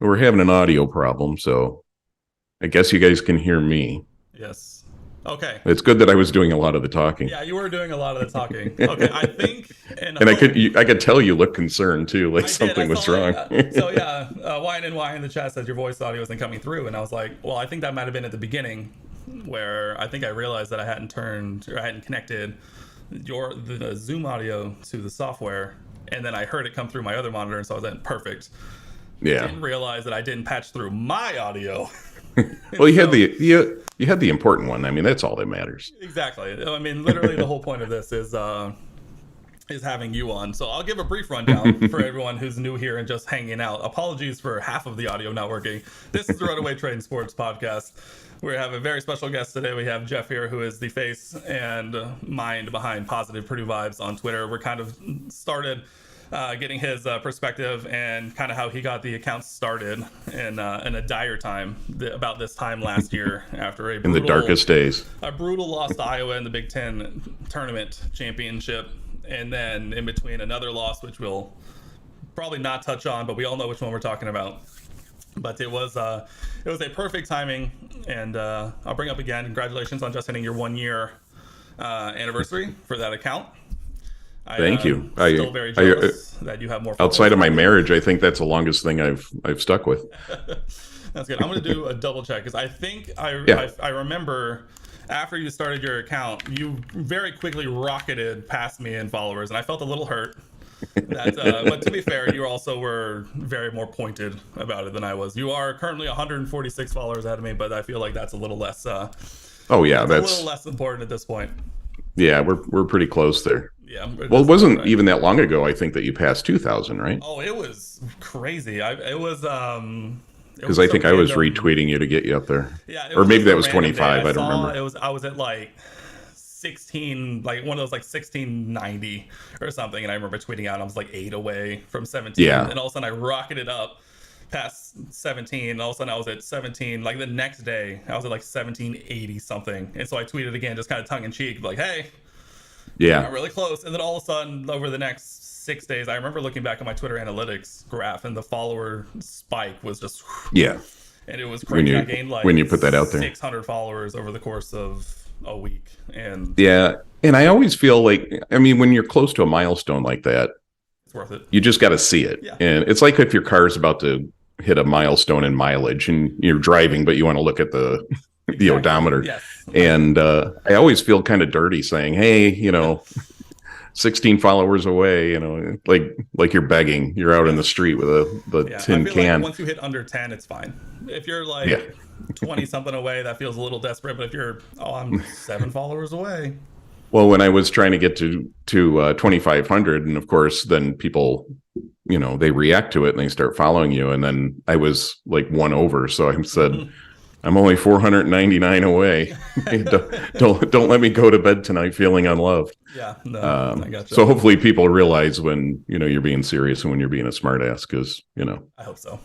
We're having an audio problem, so I guess you guys can hear me. Yes. Okay. It's good that I was doing a lot of the talking. Yeah, you were doing a lot of the talking. Okay, I think and And hope I could tell you look concerned too, like I did. I something was saw it. wrong. So yeah, Wine and Wine in the chat says your voice audio isn't coming through, and I was like, well, I think that might have been at the beginning, where I think I realized that I hadn't connected the Zoom audio to the software, and then I heard it come through my other monitor, and so I was like, perfect. Yeah. Didn't realize that I didn't patch through my audio. Well, you had the important one. I mean, that's all that matters. Exactly. I mean, literally, the whole point of this is having you on. So I'll give a brief rundown for everyone who's new here and just hanging out. Apologies for half of the audio not working. This is the Runaway Train Sports Podcast. We have a very special guest today. We have Jeff here, who is the face and mind behind Positive Purdue Vibes on Twitter. We're kind of started getting his perspective and kind of how he got the account started in a dire time about this time last year after in the darkest days. A brutal loss to Iowa in the Big Ten tournament championship, and then in between another loss, which we'll probably not touch on, but we all know which one we're talking about. But it was a perfect timing, and I'll bring up again. Congratulations on just hitting your 1 year anniversary for that account. Thank you. Still very jealous that you have more. Outside of my marriage, I think that's the longest thing I've stuck with. That's good. I'm going to do a double check because I think I remember after you started your account, you very quickly rocketed past me in followers, and I felt a little hurt. But to be fair, you also were very more pointed about it than I was. You are currently 146 followers ahead of me, but I feel like that's a little less. Oh yeah, that's a little less important at this point. Yeah, we're pretty close there. Yeah. Well, it wasn't even that long ago, I think, that you passed 2,000, right? Oh, it was crazy. Because I think I was retweeting you to get you up there. Yeah. Or maybe that was 25. I don't remember. I was at like 16, like one of those like 1690 or something. And I remember tweeting out, I was like 8 away from 17. Yeah. And all of a sudden I rocketed up past 17. And all of a sudden I was at 17. Like the next day, I was at like 1780 something. And so I tweeted again, just kind of tongue in cheek, like, hey. Yeah. Got really close. And then all of a sudden, over the next 6 days, I remember looking back at my Twitter analytics graph, and the follower spike was just... Yeah. And it was crazy. I gained like when you put that out there, 600 followers over the course of a week. And yeah. And I always feel like, I mean, when you're close to a milestone like that, it's worth it. You just got to see it. Yeah. And it's like if your car is about to hit a milestone in mileage and you're driving, but you want to look at the... Exactly. The odometer. Yes. And I always feel kind of dirty saying, hey, 16 followers away, like you're begging. You're out in the street with the tin can. Like once you hit under 10, it's fine. If you're like 20 something away, that feels a little desperate. But if you're, I'm 7 followers away. Well, when I was trying to get to 2,500, and of course, then people, they react to it and they start following you. And then I was like 1 over. So I said, I'm only 499 away. don't let me go to bed tonight feeling unloved. Yeah, no, I gotcha. So hopefully people realize when you're being serious and when you're being a smartass, because I hope so.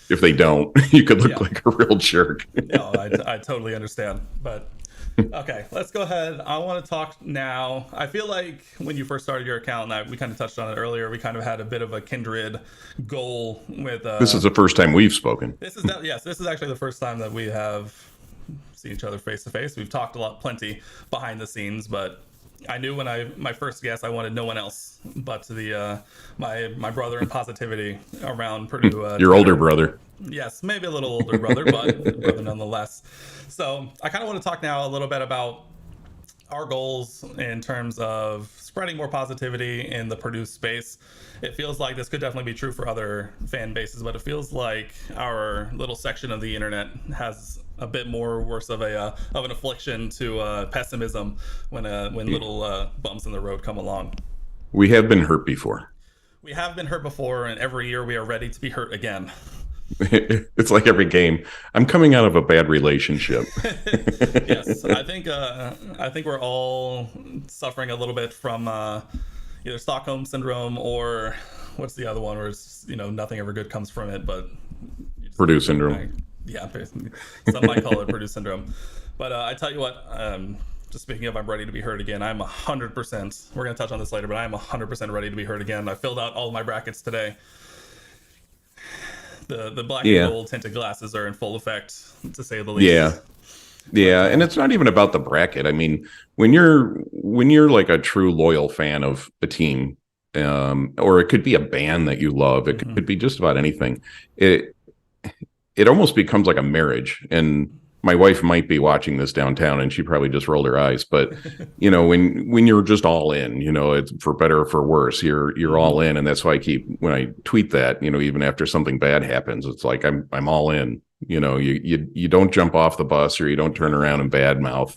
If they don't, you could look like a real jerk. No, I totally understand. But okay, let's go ahead. I want to talk now. I feel like when you first started your account, and we kind of touched on it earlier, we kind of had a bit of a kindred goal with... this is the first time we've spoken. This is actually the first time that we have seen each other face to face. We've talked plenty behind the scenes, but I knew when my first guest, I wanted no one else but my brother in positivity around Purdue. Your older brother. Yes, maybe a little older brother, but brother nonetheless. So I kind of want to talk now a little bit about our goals in terms of spreading more positivity in the Purdue space. It feels like this could definitely be true for other fan bases, but it feels like our little section of the internet has a bit more worse of an affliction to pessimism when little bumps in the road come along. We have been hurt before. We have been hurt before, and every year we are ready to be hurt again. It's like every game. I'm coming out of a bad relationship. Yes, I think we're all suffering a little bit from either Stockholm syndrome or what's the other one where it's, nothing ever good comes from it, but Purdue syndrome. Yeah, some might call it Purdue syndrome. But I tell you what, just speaking of, I'm ready to be heard again. I'm 100%. We're going to touch on this later, but I'm 100% ready to be heard again. I filled out all of my brackets today. The black and Yeah. gold tinted glasses are in full effect, to say the Yeah. least. Yeah, and it's not even about the bracket. I mean, when you're like a true loyal fan of a team, or it could be a band that you love, it could be just about anything. It almost becomes like a marriage. And my wife might be watching this downtown, and she probably just rolled her eyes. But when you're just all in, it's for better or for worse. You're all in, and that's why when I tweet that, even after something bad happens, it's like I'm all in. You don't jump off the bus, or you don't turn around and badmouth.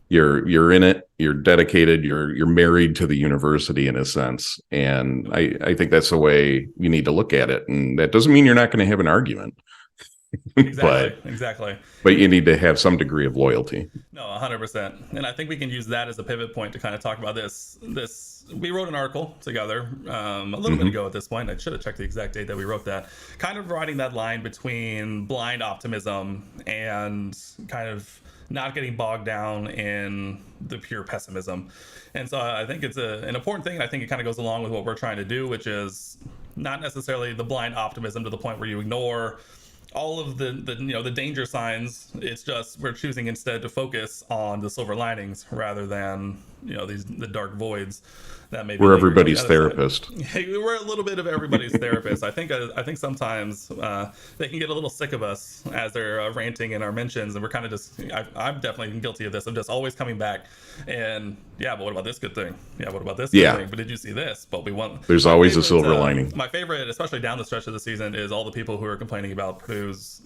You're in it. You're dedicated. You're married to the university in a sense, and I think that's the way you need to look at it. And that doesn't mean you're not going to have an argument. Exactly. But you need to have some degree of loyalty. No, 100%. And I think we can use that as a pivot point to kind of talk about this. We wrote an article together a little bit ago at this point. I should have checked the exact date that we wrote that. Kind of riding that line between blind optimism and kind of not getting bogged down in the pure pessimism. And so I think it's an important thing. I think it kind of goes along with what we're trying to do, which is not necessarily the blind optimism to the point where you ignore all of the danger signs. It's just we're choosing instead to focus on the silver linings rather than the dark voids that maybe we're everybody's therapist. We're a little bit of everybody's therapist. I think sometimes they can get a little sick of us as they're ranting in our mentions, and we're kind of just I'm definitely guilty of this. I'm just always coming back and but what about this good thing? What about this good thing? But did you see this? But we want there's always a silver lining. My favorite, especially down the stretch of the season, is all the people who are complaining about Purdue's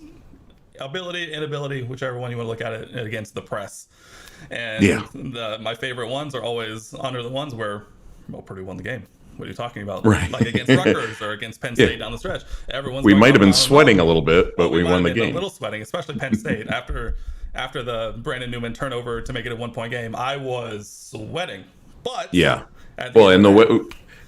inability, whichever one you want to look at it, against the press. And my favorite ones are always under the ones where Purdue won the game. What are you talking about? Right. Like against Rutgers or against Penn State down the stretch. We might have been sweating a little bit, but we won the game. A little sweating, especially Penn State. After the Brandon Newman turnover to make it a 1-point game, I was sweating. But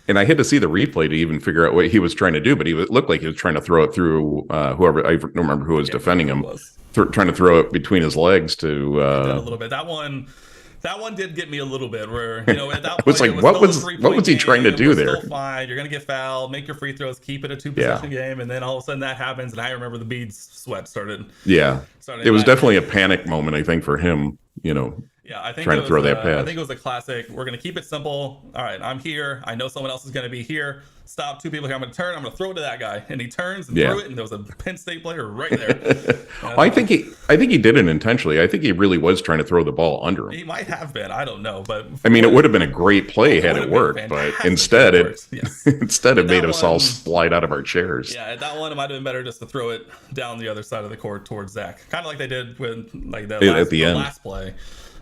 and I had to see the replay to even figure out what he was trying to do, but it looked like he was trying to throw it through whoever, I don't remember who was defending him, trying to throw it between his legs to a little bit. That one did get me a little bit. Where at that point, was like, what was he trying to do there? Still fine. You're gonna get fouled. Make your free throws. Keep it a 2-possession game, and then all of a sudden that happens, and I remember the beads sweat started. Yeah, it was definitely a panic moment, I think, for him. I think trying to throw that pass. I think it was a classic. We're gonna keep it simple. All right, I'm here. I know someone else is gonna be here. Stop. Two people here. I'm gonna turn. I'm gonna throw it to that guy, and he turns and threw it, and there was a Penn State player right there. I think he did it intentionally. I think he really was trying to throw the ball under him. He might have been. I don't know, but I mean, it would have been a great play had it worked, but instead it made us all slide out of our chairs. Yeah, that one it might have been better just to throw it down the other side of the court towards Zach, kind of like they did with the last play.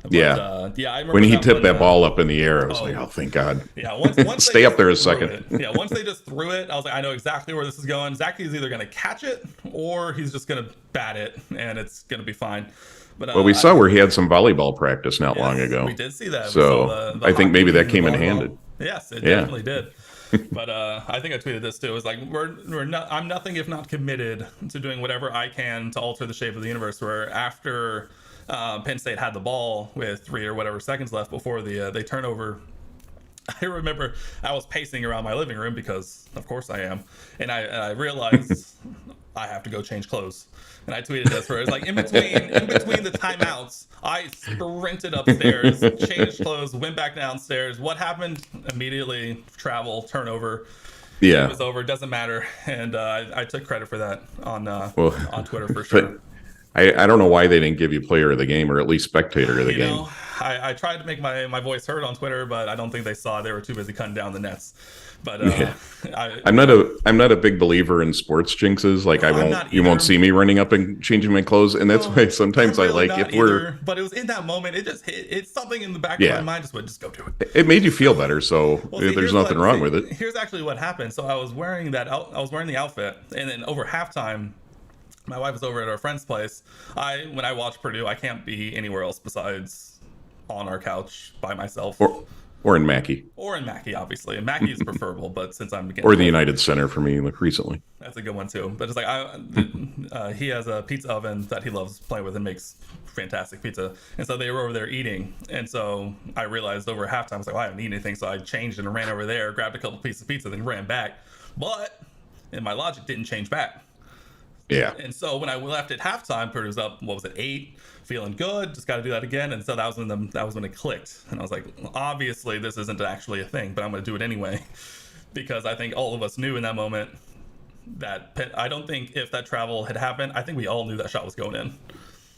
But, I remember when he tipped that ball up in the air, I was like, "Oh, thank God!" Yeah, once stay up there a second. Once they just threw it, I was like, "I know exactly where this is going." Zach is either going to catch it or he's just going to bat it, and it's going to be fine. But we saw where he had some volleyball practice not long ago. We did see that. So I think maybe that came in handy. Yes, it definitely did. But I think I tweeted this too. It was like I'm nothing if not committed to doing whatever I can to alter the shape of the universe. Where after Penn State had the ball with 3 or whatever seconds left before they turnover, I remember I was pacing around my living room because of course I am, and I realized I have to go change clothes. And I tweeted this where it's like in between the timeouts, I sprinted upstairs, changed clothes, went back downstairs. What happened? Immediately travel, turnover. Yeah. It was over, doesn't matter. And I took credit for that on Twitter for sure. I don't know why they didn't give you player of the game or at least spectator of the game. I tried to make my voice heard on Twitter, but I don't think they saw. They were too busy cutting down the nets. But I'm not a big believer in sports jinxes. Like you won't see me running up and changing my clothes, and that's why sometimes I like if we're. But it was in that moment. It just it's something in the back of my mind. Just go do it. It made you feel better, so there's nothing wrong with it. Here's actually what happened. So I was wearing the outfit, and then over halftime, my wife was over at our friend's place. When I watch Purdue, I can't be anywhere else besides on our couch by myself. Or in Mackey. Or in Mackey, obviously. And Mackey is preferable, but since I'm or the United Center for me, like recently. That's a good one too. But it's like he has a pizza oven that he loves playing with and makes fantastic pizza. And so they were over there eating. And so I realized over halftime, I was like, well, I haven't eaten anything. So I changed and ran over there, grabbed a couple pieces of pizza, then ran back. But and my logic didn't change back. Yeah. And so when I left at halftime, Purdue was up, what was it, 8, feeling good, just got to do that again. And so that was when it clicked. And I was like, obviously this isn't actually a thing, but I'm going to do it anyway. Because I think all of us knew in that moment that I don't think if that travel had happened, I think we all knew that shot was going in.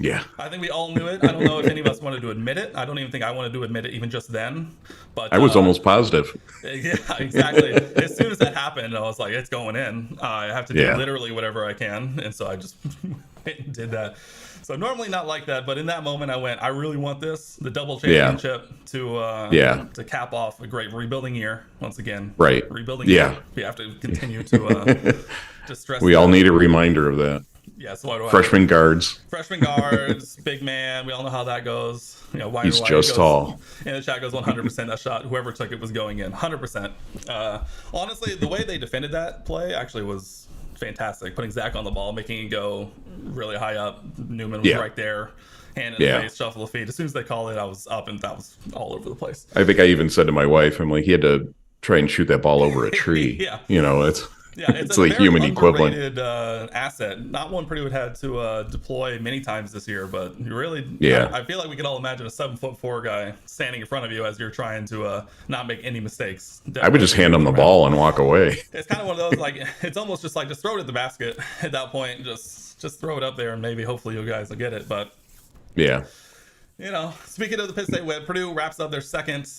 Yeah. I think we all knew it. I don't know if any of us wanted to admit it. I don't even think I wanted to admit it even just then. But I was almost positive. Yeah, exactly. As soon as that happened, I was like, it's going in. I have to do literally whatever I can. And so I just did that. So normally not like that, but in that moment I went, I really want this, the double championship to cap off a great rebuilding year once again. Right. Rebuilding year. We have to continue to stress. We all need a reminder of that. Yeah, so what do Freshman guards, big man. We all know how that goes. You know, he's just tall. And the chat goes 100% that shot. Whoever took it was going in 100%. Honestly, the way they defended that play actually was fantastic. Putting Zach on the ball, making it go really high up. Newman was right there. Hand in the face, shuffle of feet. As soon as they called it, I was up, and that was all over the place. I think I even said to my wife, I'm like, he had to try and shoot that ball over a tree. You know, it's the human equivalent. Asset, not one Purdue had to deploy many times this year, but you really, I feel like we could all imagine a 7'4" guy standing in front of you as you're trying to not make any mistakes. I would just hand him the ball and walk away. It's kind of one of those, like, it's almost just like, just throw it at the basket at that point. Just throw it up there, and maybe hopefully you guys will get it. But yeah, you know, speaking of the Pitt State Whip, Purdue wraps up their second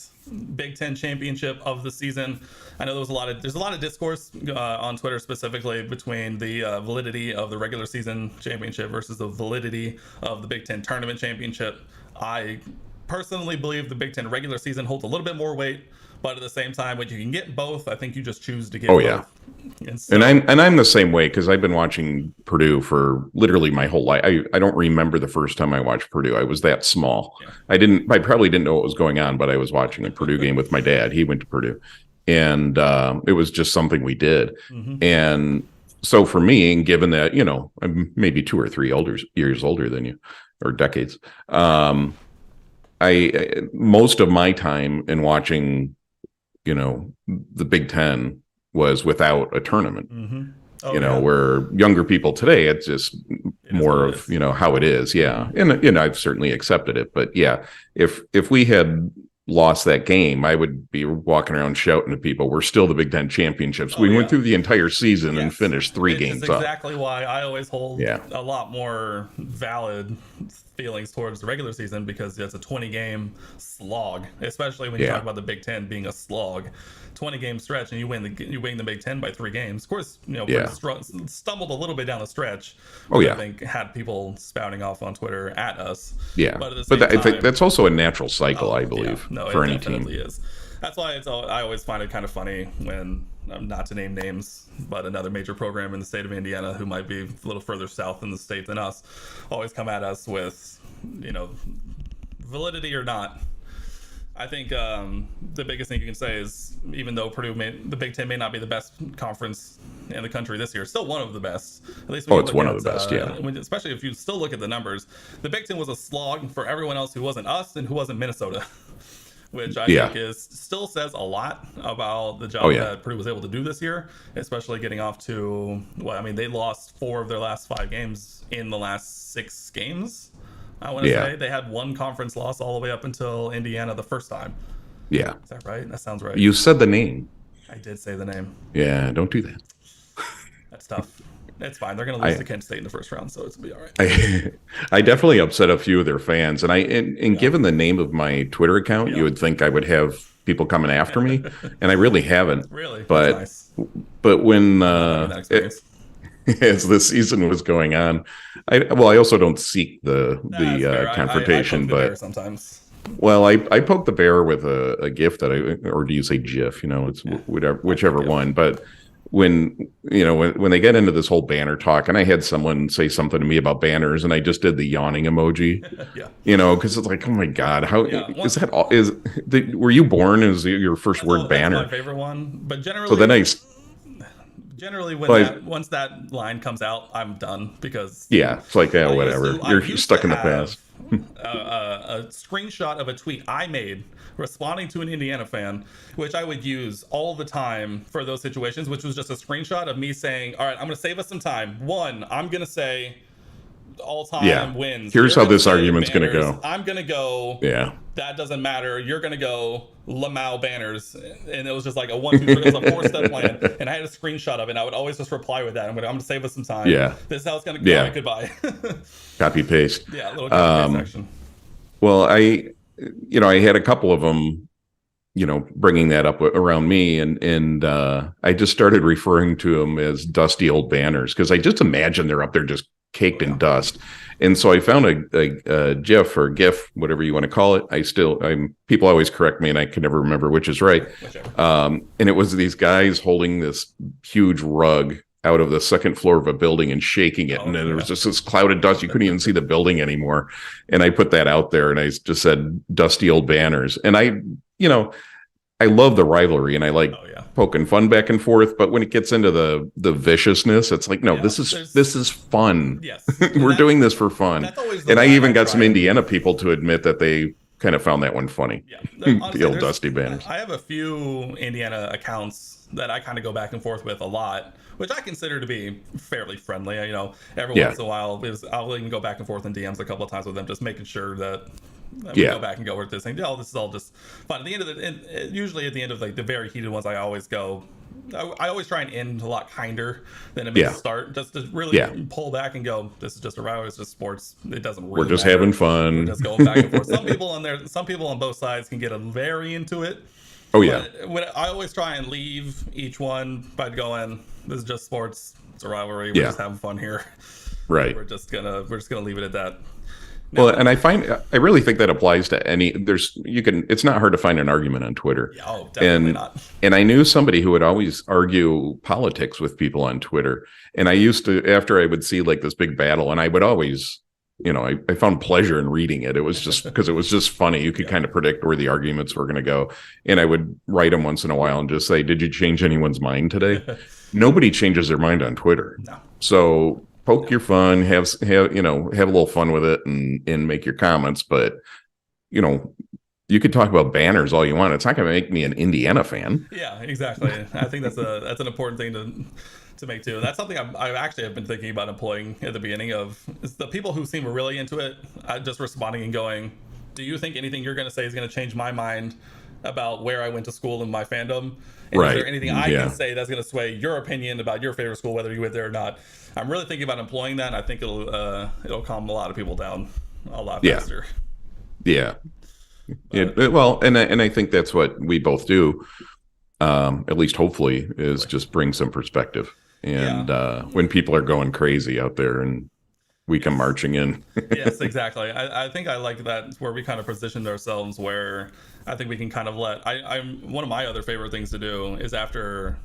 Big Ten championship of the season. I know there's a lot of discourse on Twitter specifically between the validity of the regular season championship versus the validity of the Big Ten tournament championship. I personally believe the Big Ten regular season holds a little bit more weight, but at the same time, when you can get both, I think you just choose to get both. Yeah. And I'm the same way, because I've been watching Purdue for literally my whole life. I don't remember the first time I watched Purdue. I was that small. Yeah. I probably didn't know what was going on, but I was watching a Purdue game with my dad. He went to Purdue, and it was just something we did. Mm-hmm. And so for me, and given that, you know, I'm maybe 2 or 3 years older than you, or decades, I most of my time in watching, you know, the Big Ten was without a tournament. Mm-hmm. Where younger people today, it's just more of, you know, how it is. Yeah. And, you know, I've certainly accepted it, but yeah, if we had lost that game, I would be walking around shouting to people, we're still the Big Ten championships. We went through the entire season and finished 3 games up. That's exactly why I always hold a lot more valid feelings towards the regular season, because it's a 20-game slog, especially when you talk about the Big Ten being a slog. 20-game stretch, and you win the Big Ten by 3 games. Of course, you know, stumbled a little bit down the stretch. I think had people spouting off on Twitter at us. Yeah, but I think that's also a natural cycle, I believe, for any team. Is. That's why I always find it kind of funny when, not to name names, but another major program in the state of Indiana who might be a little further south in the state than us, always come at us with, you know, validity or not. I think the biggest thing you can say is, even though the Big Ten may not be the best conference in the country this year, it's still one of the best. At least it's one of the best, especially if you still look at the numbers. The Big Ten was a slog for everyone else who wasn't us and who wasn't Minnesota, which I think still says a lot about the job that Purdue was able to do this year, especially getting off to, they lost 4 of their last 5 games in the last 6 games. I want to say they had 1 conference loss all the way up until Indiana the first time. Yeah. Is that right? That sounds right. You said the name. I did say the name. Yeah, don't do that. That's tough. It's fine. They're going to lose to Kent State in the first round, so it's going to be all right. I definitely upset a few of their fans. And given the name of my Twitter account, you would think I would have people coming after me. And I really haven't. Really? But, nice. But when... as the season was going on, I also don't seek the confrontation, but sometimes. Well, I poked the bear with a GIF or do you say GIF? You know, it's whichever one. But when they get into this whole banner talk, and I had someone say something to me about banners, and I just did the yawning emoji. You know, because it's like, oh my god, how is that? Were you born as your first word banner? That's my favorite one, but generally. So then Generally, once that line comes out, I'm done, because it's like whatever. You're stuck in the past. a screenshot of a tweet I made responding to an Indiana fan, which I would use all the time for those situations, which was just a screenshot of me saying, all right, I'm going to save us some time. One, I'm going to say all-time wins. Here's how this argument's going to go. I'm going to go, that doesn't matter. You're going to go Lamau banners. And it was just like a 1, 2, 3, it was a 4-step plan. And I had a screenshot of it, and I would always just reply with that. I'm going to save us some time. Yeah. This is how it's going to go. Yeah. Goodbye. Copy paste. Yeah, a little copy paste section. Well, I had a couple of them, bringing that up around me, and I just started referring to them as dusty old banners, because I just imagine they're up there just caked in dust. And so I found a GIF or GIF, whatever you want to call it. People always correct me, and I can never remember which is right. And it was these guys holding this huge rug out of the second floor of a building and shaking it. And then there was just this cloud of dust. You couldn't even see the building anymore. And I put that out there, and I just said dusty old banners. And I love the rivalry, and I like poking fun back and forth. But when it gets into the viciousness, it's like, no, this is fun. Yes. We're doing this for fun. And I even got some Indiana people to admit that they kind of found that one funny. Yeah. Honestly, the old dusty banners. I have a few Indiana accounts that I kind of go back and forth with a lot, which I consider to be fairly friendly. Every once in a while, I'll even go back and forth in DMs a couple of times with them, just making sure that we go back and go with this thing. This is all just fun. At the end of usually at the end of like the very heated ones, I always try and end a lot kinder than it makes start, just to really pull back and go, this is just a rivalry, it's just sports. It doesn't really We're just matter. having fun. We're just going back and forth. Some people on both sides can get very into it. Oh yeah. But I always try and leave each one by going, this is just sports. It's a rivalry. We're just having fun here. Right. We're just gonna leave it at that. Well, and I really think that applies to it's not hard to find an argument on Twitter. Definitely not. And I knew somebody who would always argue politics with people on Twitter. And I used to, after I would see like this big battle, and I would always, I found pleasure in reading it. It was just because it was just funny. You could kind of predict where the arguments were going to go. And I would write them once in a while and just say, did you change anyone's mind today? Nobody changes their mind on Twitter. No. So poke your fun, have a little fun with it, and make your comments. But you could talk about banners all you want. It's not going to make me an Indiana fan. Yeah, exactly. I think that's an important thing to make too. And that's something I actually have been thinking about employing at the beginning of is the people who seem really into it, just responding and going, do you think anything you're going to say is going to change my mind about where I went to school and my fandom? And is there anything I can say that's going to sway your opinion about your favorite school, whether you went there or not? I'm really thinking about employing that, and I think it'll calm a lot of people down a lot faster. Yeah. Well, and I think that's what we both do. At least hopefully is just bring some perspective. And when people are going crazy out there and we come marching in. Yes, exactly. I think I like that where we kind of positioned ourselves where I think we can kind of I'm one of my other favorite things to do is after,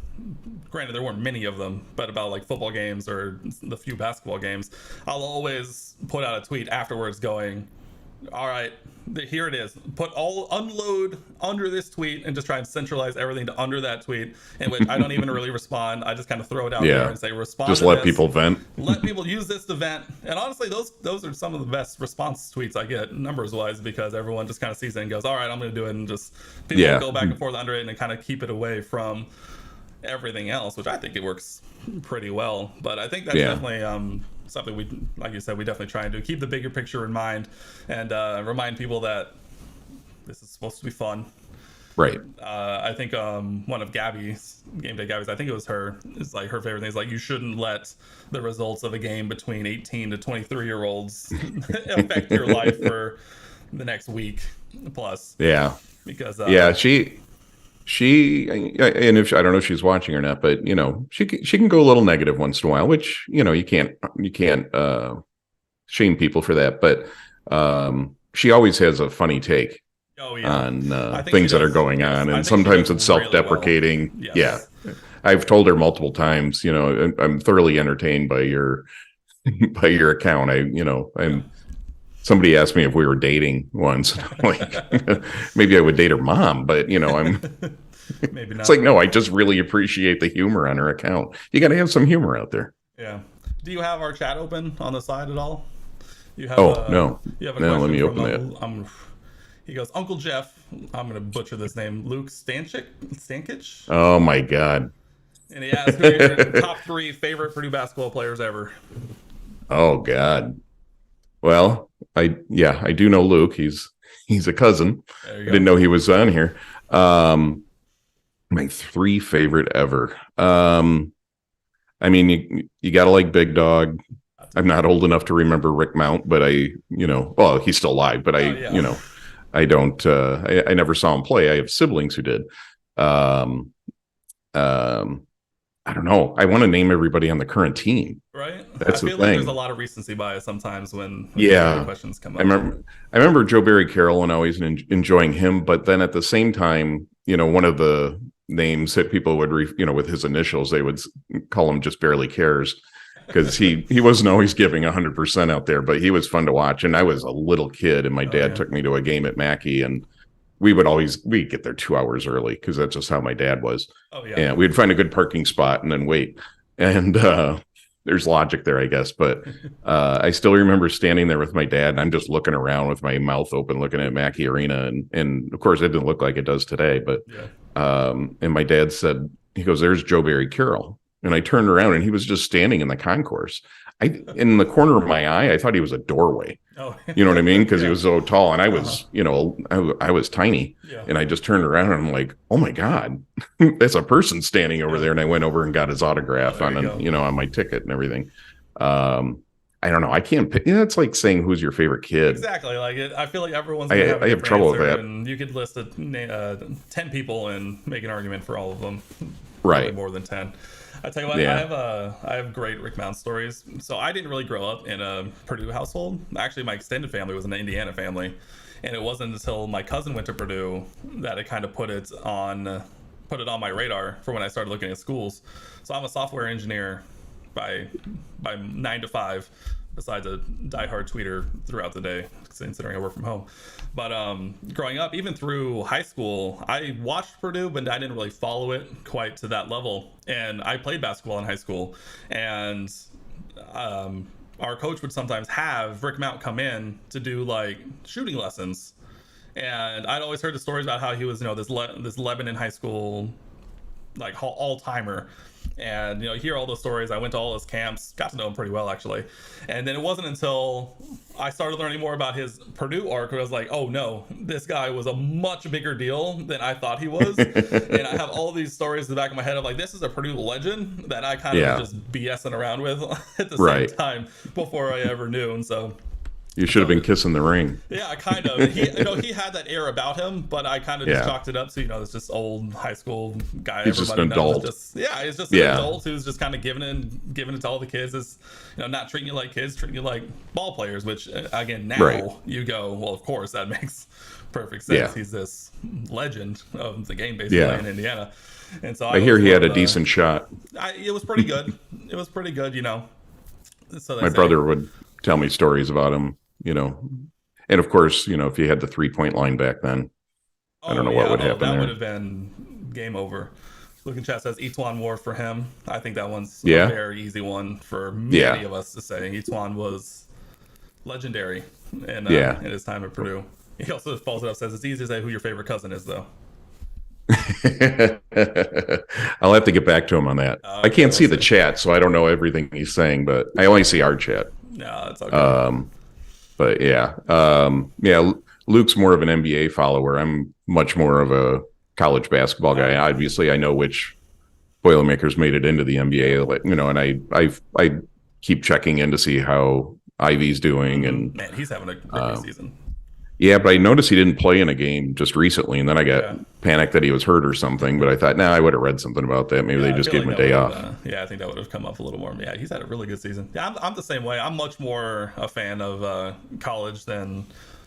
granted there weren't many of them, but about like football games or the few basketball games, I'll always put out a tweet afterwards going, all right, here it is. Unload under this tweet and just try and centralize everything to under that tweet, in which I don't even really respond. I just kind of throw it out there and say, respond. Just let people vent. Let people use this to vent. And honestly, those are some of the best response tweets I get numbers wise, because everyone just kind of sees it and goes, all right, I'm going to do it, and just people go back and forth under it and kind of keep it away from everything else, which I think it works pretty well. But I think that's definitely something we, like you said, we definitely try and do. Keep the bigger picture in mind, and remind people that this is supposed to be fun. Right. I think one of Gabby's, Game Day Gabby's, I think it was her, is like her favorite thing is like, you shouldn't let the results of a game between 18 to 23-year-olds affect your life for the next week plus. Yeah. Because She and if I don't know if she's watching or not, but she can go a little negative once in a while, which you can't shame people for that. But she always has a funny take on things that are going on, and sometimes it's self-deprecating. Really well. Yes. Yeah, I've told her multiple times. I'm thoroughly entertained by your account. Somebody asked me if we were dating once. And I'm like, maybe I would date her mom, but I'm maybe not. It's like, no, I just really appreciate the humor on her account. You got to have some humor out there. Yeah. Do you have our chat open on the side at all? You have Oh, a no. you have a No, let question me from open that. he goes, Uncle Jeff. I'm gonna butcher this name. Luke Stankich, Oh my God. and he asks, "Who are your top three favorite Purdue basketball players ever?" Oh God. Well, I do know Luke. He's a cousin. There you I didn't go. know he was on here. Um, my three favorite ever. I mean, you gotta like Big Dog. I'm not old enough to remember Rick Mount, but well, he's still alive, but Oh yeah. I don't, I never saw him play. I have siblings who did. Um, um, I don't know. I want to name everybody on the current team. Right. I That's the feel like there's a thing. lot of recency bias sometimes when these kind of Yeah. questions come I up. remember, I remember Joe Barry Carroll and always enjoying him, but then at the same time, one of the names that people would, with his initials, they would call him just barely cares because he wasn't always giving 100% out there, but he was fun to watch. And I was a little kid, and my Oh dad yeah. took me to a game at Mackey, and we'd get there 2 hours early because that's just how my dad was. Oh yeah. And we'd find a good parking spot and then wait. And there's logic there, I guess. But I still remember standing there with my dad, and I'm just looking around with my mouth open, looking at Mackey Arena, and of course it didn't look like it does today. But Yeah. and my dad said, he goes, "There's Joe Barry Carroll," and I turned around, and he was just standing in the concourse. In the corner of my eye, I thought he was a doorway. Oh. You know what I mean? Because Yeah. he was so tall, and I was, I was tiny, Yeah. and I just turned around, and I'm like, "Oh my God, that's a person standing over there!" And I went over and got his autograph on my ticket and everything. I don't know. I can't pick. It's like saying who's your favorite kid. Exactly. Like I feel like everyone's gonna have a I have different trouble with answer, that. and you could list 10 people and make an argument for all of them. Right. Probably more than 10. I tell you what, Yeah. I have great Rick Mount stories. So I didn't really grow up in a Purdue household. Actually, my extended family was an Indiana family, and it wasn't until my cousin went to Purdue that it kind of put it on my radar for when I started looking at schools. So I'm a software engineer by 9 to 5. Besides a diehard tweeter throughout the day, considering I work from home. But growing up, even through high school, I watched Purdue, but I didn't really follow it quite to that level. And I played basketball in high school, and our coach would sometimes have Rick Mount come in to do like shooting lessons. And I'd always heard the stories about how he was, this Lebanon high school like all-timer, and hear all those stories. I went to all his camps, got to know him pretty well actually, and then it wasn't until I started learning more about his Purdue arc where I was like, oh no, this guy was a much bigger deal than I thought he was. And I have all these stories in the back of my head of like, this is a Purdue legend that I kind of just BSing around with at the same time before I ever knew. And so you should have been kissing the ring. Yeah, kind of. He had that air about him, but I kind of just chalked it up to it's just old high school guy. He's just an adult. He's just an adult who's just kind of giving it to all the kids. Is not treating you like kids, treating you like ball players. Which again, now you go, well, of course that makes perfect sense. Yeah. He's this legend of the game basically in Indiana, and so I hear he had a decent shot. It was pretty good. It was pretty good, So my brother would tell me stories about him. And of course, if you had the 3-point line back then, I don't know what would happen that there. would have been game over. Looking chat says Etuan Moore for him. I think that one's a very easy one for many of us to say. Etuan was legendary in his time at Purdue. He also follows it up, says it's easy to say who your favorite cousin is, though. I'll have to get back to him on that. Okay, I can't see the chat, so I don't know everything he's saying, but I only see our chat. No, it's okay. But Luke's more of an NBA follower. I'm much more of a college basketball guy. Obviously, I know which Boilermakers made it into the NBA, and I keep checking in to see how Ivy's doing. And man, he's having a great season. Yeah, but I noticed he didn't play in a game just recently, and then I got panicked that he was hurt or something. But I thought, I would have read something about that. Maybe they just gave him a day off. I think that would have come up a little more. Yeah, he's had a really good season. Yeah, I'm the same way. I'm much more a fan of college than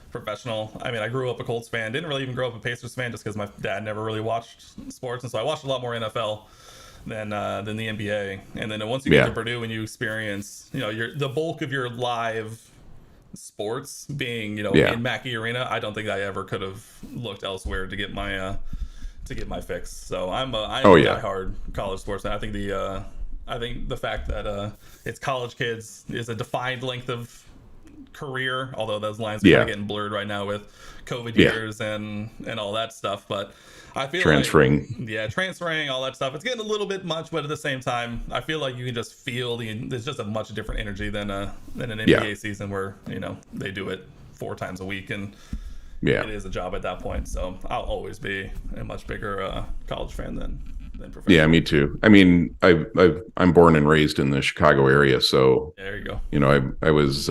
professional. I mean, I grew up a Colts fan. Didn't really even grow up a Pacers fan just because my dad never really watched sports, and so I watched a lot more NFL than the NBA. And then once you get to Purdue and you experience, the bulk of your live sports being in Mackey Arena, I don't think I ever could have looked elsewhere to get my fix. So I'm a diehard college sports fan. I think the fact that it's college kids is a defined length of career, although those lines are kind Yeah. of getting blurred right now with COVID Yeah. years and all that stuff. But I feel Transferring. like, transferring, all that stuff, it's getting a little bit much, but at the same time, I feel like you can just feel there's just a much different energy than an NBA season where, they do it 4 times a week, and Yeah. it is a job at that point. So I'll always be a much bigger college fan than professional. Yeah, me too. I mean, I'm born and raised in the Chicago area, so There you go. I was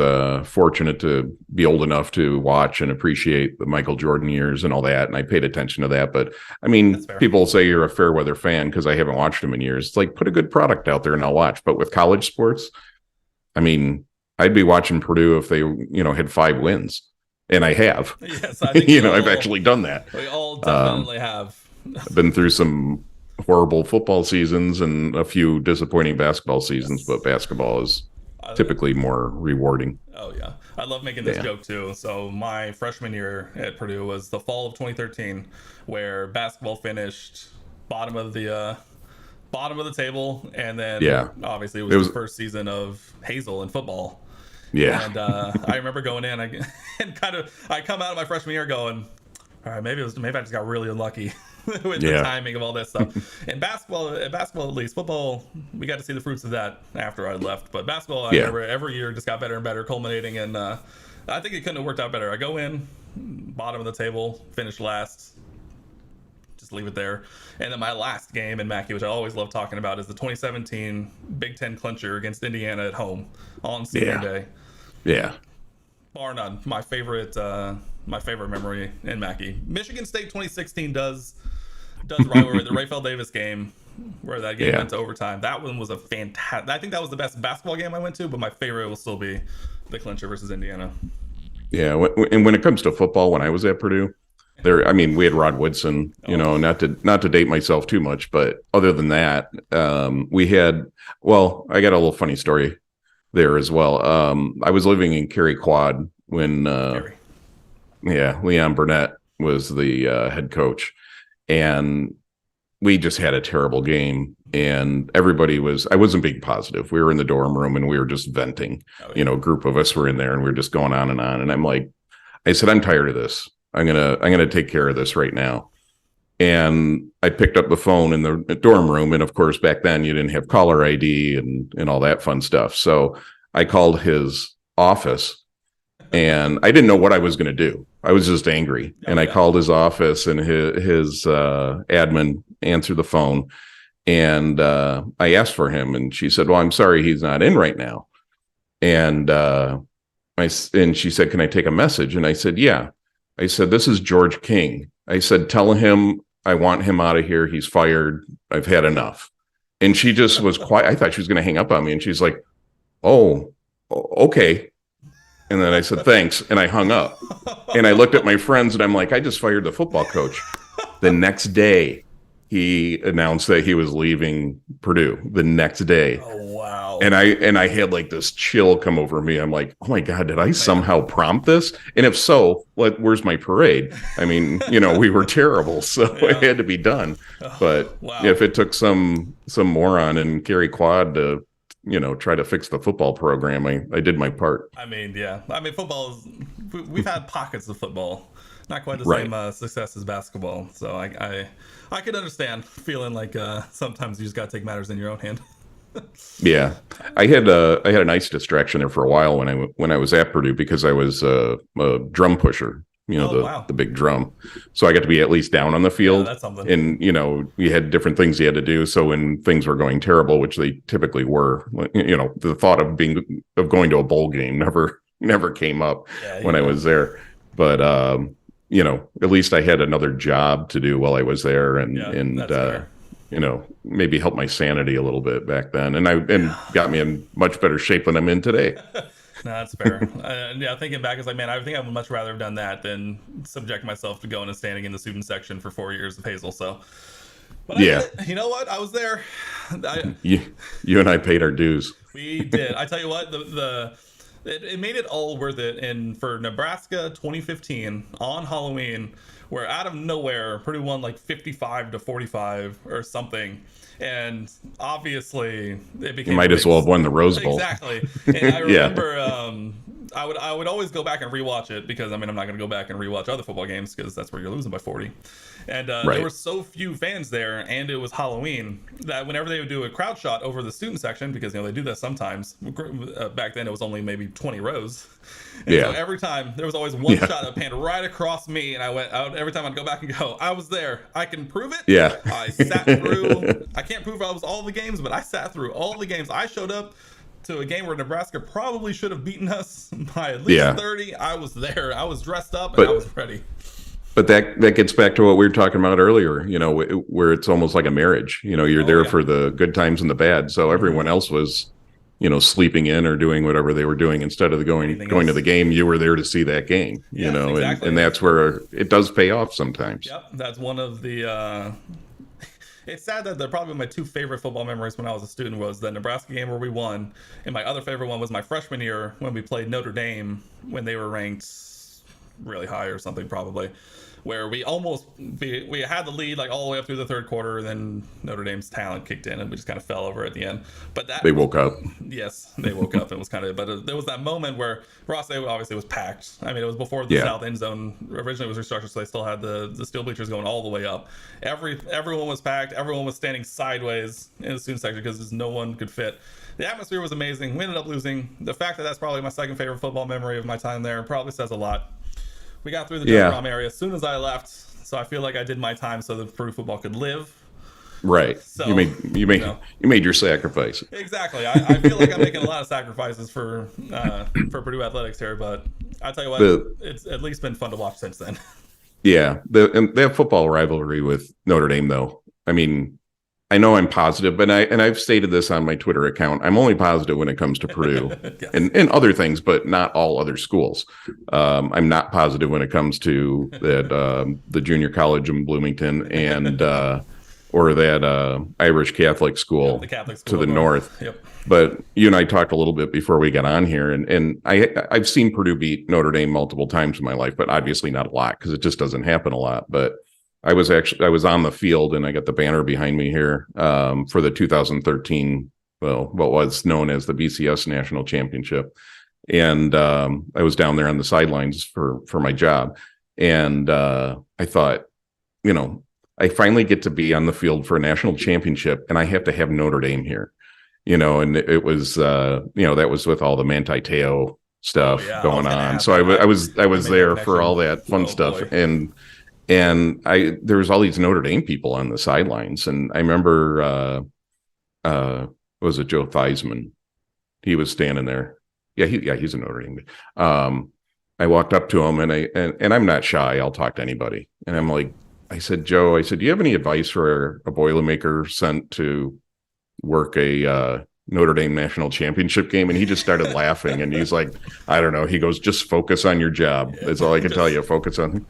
fortunate to be old enough to watch and appreciate the Michael Jordan years and all that, and I paid attention to that. But I mean, people say you're a fair weather fan because I haven't watched them in years. It's like, put a good product out there and I'll watch. But with college sports, I mean, I'd be watching Purdue if they had 5 wins, and I have. Yes, I think I've actually done that. We all definitely have. I've been through some horrible football seasons and a few disappointing basketball seasons, but basketball is typically more rewarding. Oh yeah, I love making this joke too. So my freshman year at Purdue was the fall of 2013, where basketball finished bottom of the table, and then obviously it was the first season of Hazel in football. Yeah, and I remember going in, I come out of my freshman year going, all right, maybe I just got really unlucky with the timing of all that stuff. And basketball at least. Football, we got to see the fruits of that after I left. But basketball, I remember every year just got better and better, culminating. And I think it couldn't have worked out better. I go in, bottom of the table, finish last, just leave it there. And then my last game in Mackey, which I always love talking about, is the 2017 Big Ten clincher against Indiana at home on senior day. Yeah. Bar none, my favorite memory in Mackey. Michigan State 2016 does rivalry, the Rayfeld Davis game, where that game went to overtime. That one was a fantastic. I think that was the best basketball game I went to, but my favorite will still be the clincher versus Indiana. Yeah, and when it comes to football, when I was at Purdue, we had Rod Woodson. Not to date myself too much, but other than that, we had. Well, I got a little funny story there as well. I was living in Cary Quad when Leon Burnett was the head coach, and we just had a terrible game, and I wasn't being positive. We were in the dorm room and we were just venting. A group of us were in there and we were just going on, and I'm like, I said, I'm tired of this. I'm gonna take care of this right now. And I picked up the phone in the dorm room. And of course, back then you didn't have caller ID and all that fun stuff. So I called his office, and I didn't know what I was going to do. I was just angry. And I called his office, and his admin answered the phone. And I asked for him, and she said, well, I'm sorry, he's not in right now. And she said, can I take a message? And I said, yeah. I said, this is George King. I said, tell him I want him out of here. He's fired. I've had enough. And she just was quiet. I thought she was going to hang up on me. And she's like, oh, okay. And then I said, thanks. And I hung up. And I looked at my friends and I'm like, I just fired the football coach. The next day, he announced that he was leaving Purdue the next day. Oh, wow. And I had like this chill come over me. I'm like, oh my God, did I somehow prompt this? And if so, where's my parade? I mean, we were terrible, so it had to be done. But if it took some moron in Cary Quad to, try to fix the football program, I did my part. I mean, football we've had pockets of football. Not quite the same success as basketball. So I could understand feeling like sometimes you just got to take matters in your own hand. Yeah, I had a nice distraction there for a while when I was at Purdue, because I was a drum pusher, the big drum. So I got to be at least down on the field. Yeah, that's something. And we had different things you had to do. So when things were going terrible, which they typically were, the thought of going to a bowl game never came up when I was there. But at least I had another job to do while I was there, and maybe help my sanity a little bit back then, and got me in much better shape than I'm in today. No, that's fair. Thinking back, it's like, man, I think I would much rather have done that than subject myself to going and standing in the student section for 4 years of Hazel. So, but you know what? I was there. You and I paid our dues. We did. I tell you what, it made it all worth it. And for Nebraska 2015 on Halloween, where out of nowhere Purdue won like 55-45 or something, and obviously it became. You might as well have won the Rose Bowl. Exactly. And I remember I would always go back and rewatch it because I mean I'm not going to go back and rewatch other football games because that's where you're losing by 40. And Right. there were so few fans there, and it was Halloween that whenever they would do a crowd shot over the student section, because they do that sometimes. Back then it was only maybe 20 rows. And so every time there was always one shot that panned right across me, and I went out every time I'd go back and go, I was there. I can prove it. Yeah. I sat through. I can't prove I was all the games, but I sat through all the games. I showed up to a game where Nebraska probably should have beaten us by at least 30. I was there. I was dressed up and I was ready. But that gets back to what we were talking about earlier, where it's almost like a marriage. You're there for the good times and the bad. So everyone else was, sleeping in or doing whatever they were doing instead of going to the game. You were there to see that game, exactly. and that's where it does pay off sometimes. Yep, that's one of the. It's sad that probably my two favorite football memories when I was a student was the Nebraska game where we won, and my other favorite one was my freshman year when we played Notre Dame when they were ranked really high or something probably, where we had the lead like all the way up through the third quarter, and then Notre Dame's talent kicked in and we just kind of fell over at the end. But they woke up. Yes, they woke up. It was kind of, but there was that moment where Ross obviously was packed. I mean, it was before the south end zone originally was restructured, so they still had the steel bleachers going all the way up. Everyone was packed. Everyone was standing sideways in the student section because no one could fit. The atmosphere was amazing. We ended up losing. The fact that that's probably my second favorite football memory of my time there probably says a lot. We got through the John area as soon as I left, so I feel like I did my time so that Purdue football could live. Right. So, you made your sacrifice. Exactly. I feel like I'm making a lot of sacrifices for Purdue athletics here, but I tell you what, it's at least been fun to watch since then. Yeah, that football rivalry with Notre Dame, though. I mean, I know I'm positive, but I've stated this on my Twitter account. I'm only positive when it comes to Purdue yes. and other things, but not all other schools. I'm not positive when it comes to that the junior college in Bloomington and or that Irish Catholic school, the Catholic school to the north. Yep. But you and I talked a little bit before we got on here, and I've seen Purdue beat Notre Dame multiple times in my life, but obviously not a lot because it just doesn't happen a lot. But I was on the field, and I got the banner behind me here for the 2013, what was known as the BCS National Championship, and I was down there on the sidelines for my job, and I thought, I finally get to be on the field for a national championship, and I have to have Notre Dame here, and it was that was with all the Manti Te'o stuff going on, so I was there for all that fun stuff, boy. And there was all these Notre Dame people on the sidelines, and I remember, was it Joe Theismann? He was standing there. He's a Notre Dame. I walked up to him, and I'm not shy. I'll talk to anybody. And I'm like, I said, Joe, do you have any advice for a Boilermaker sent to work a Notre Dame national championship game? And he just started laughing, and he's like, I don't know. He goes, just focus on your job. That's all I can tell you. Focus on.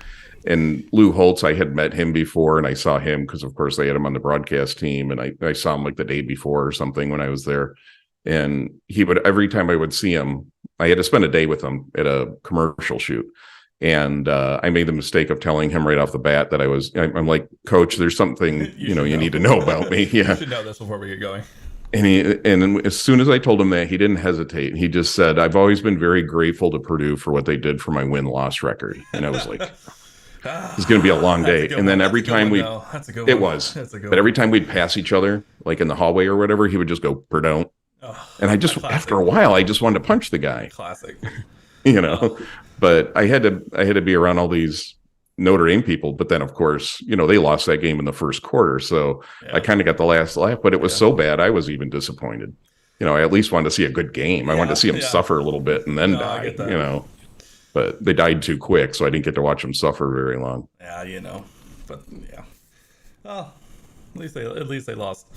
And Lou Holtz, I had met him before, and I saw him because, of course, they had him on the broadcast team, and I saw him like the day before or something when I was there. And he would, every time I would see him, I had to spend a day with him at a commercial shoot. And I made the mistake of telling him right off the bat that I'm like, Coach, there's something, you need to know about me. Yeah. You should know this before we get going. And as soon as I told him that, he didn't hesitate. He just said, I've always been very grateful to Purdue for what they did for my win-loss record. And I was like, it's going to be a long day. And then every time but every time we'd pass each other, like in the hallway or whatever, he would just go, Purdue. And after a while, I just wanted to punch the guy. Classic. But I had to be around all these Notre Dame people. But then, of course, they lost that game in the first quarter. So I kind of got the last laugh, but it was so bad, I was even disappointed. I at least wanted to see a good game. I wanted to see them suffer a little bit and then die, But they died too quick, so I didn't get to watch them suffer very long. Yeah, but yeah. Well, at least they lost.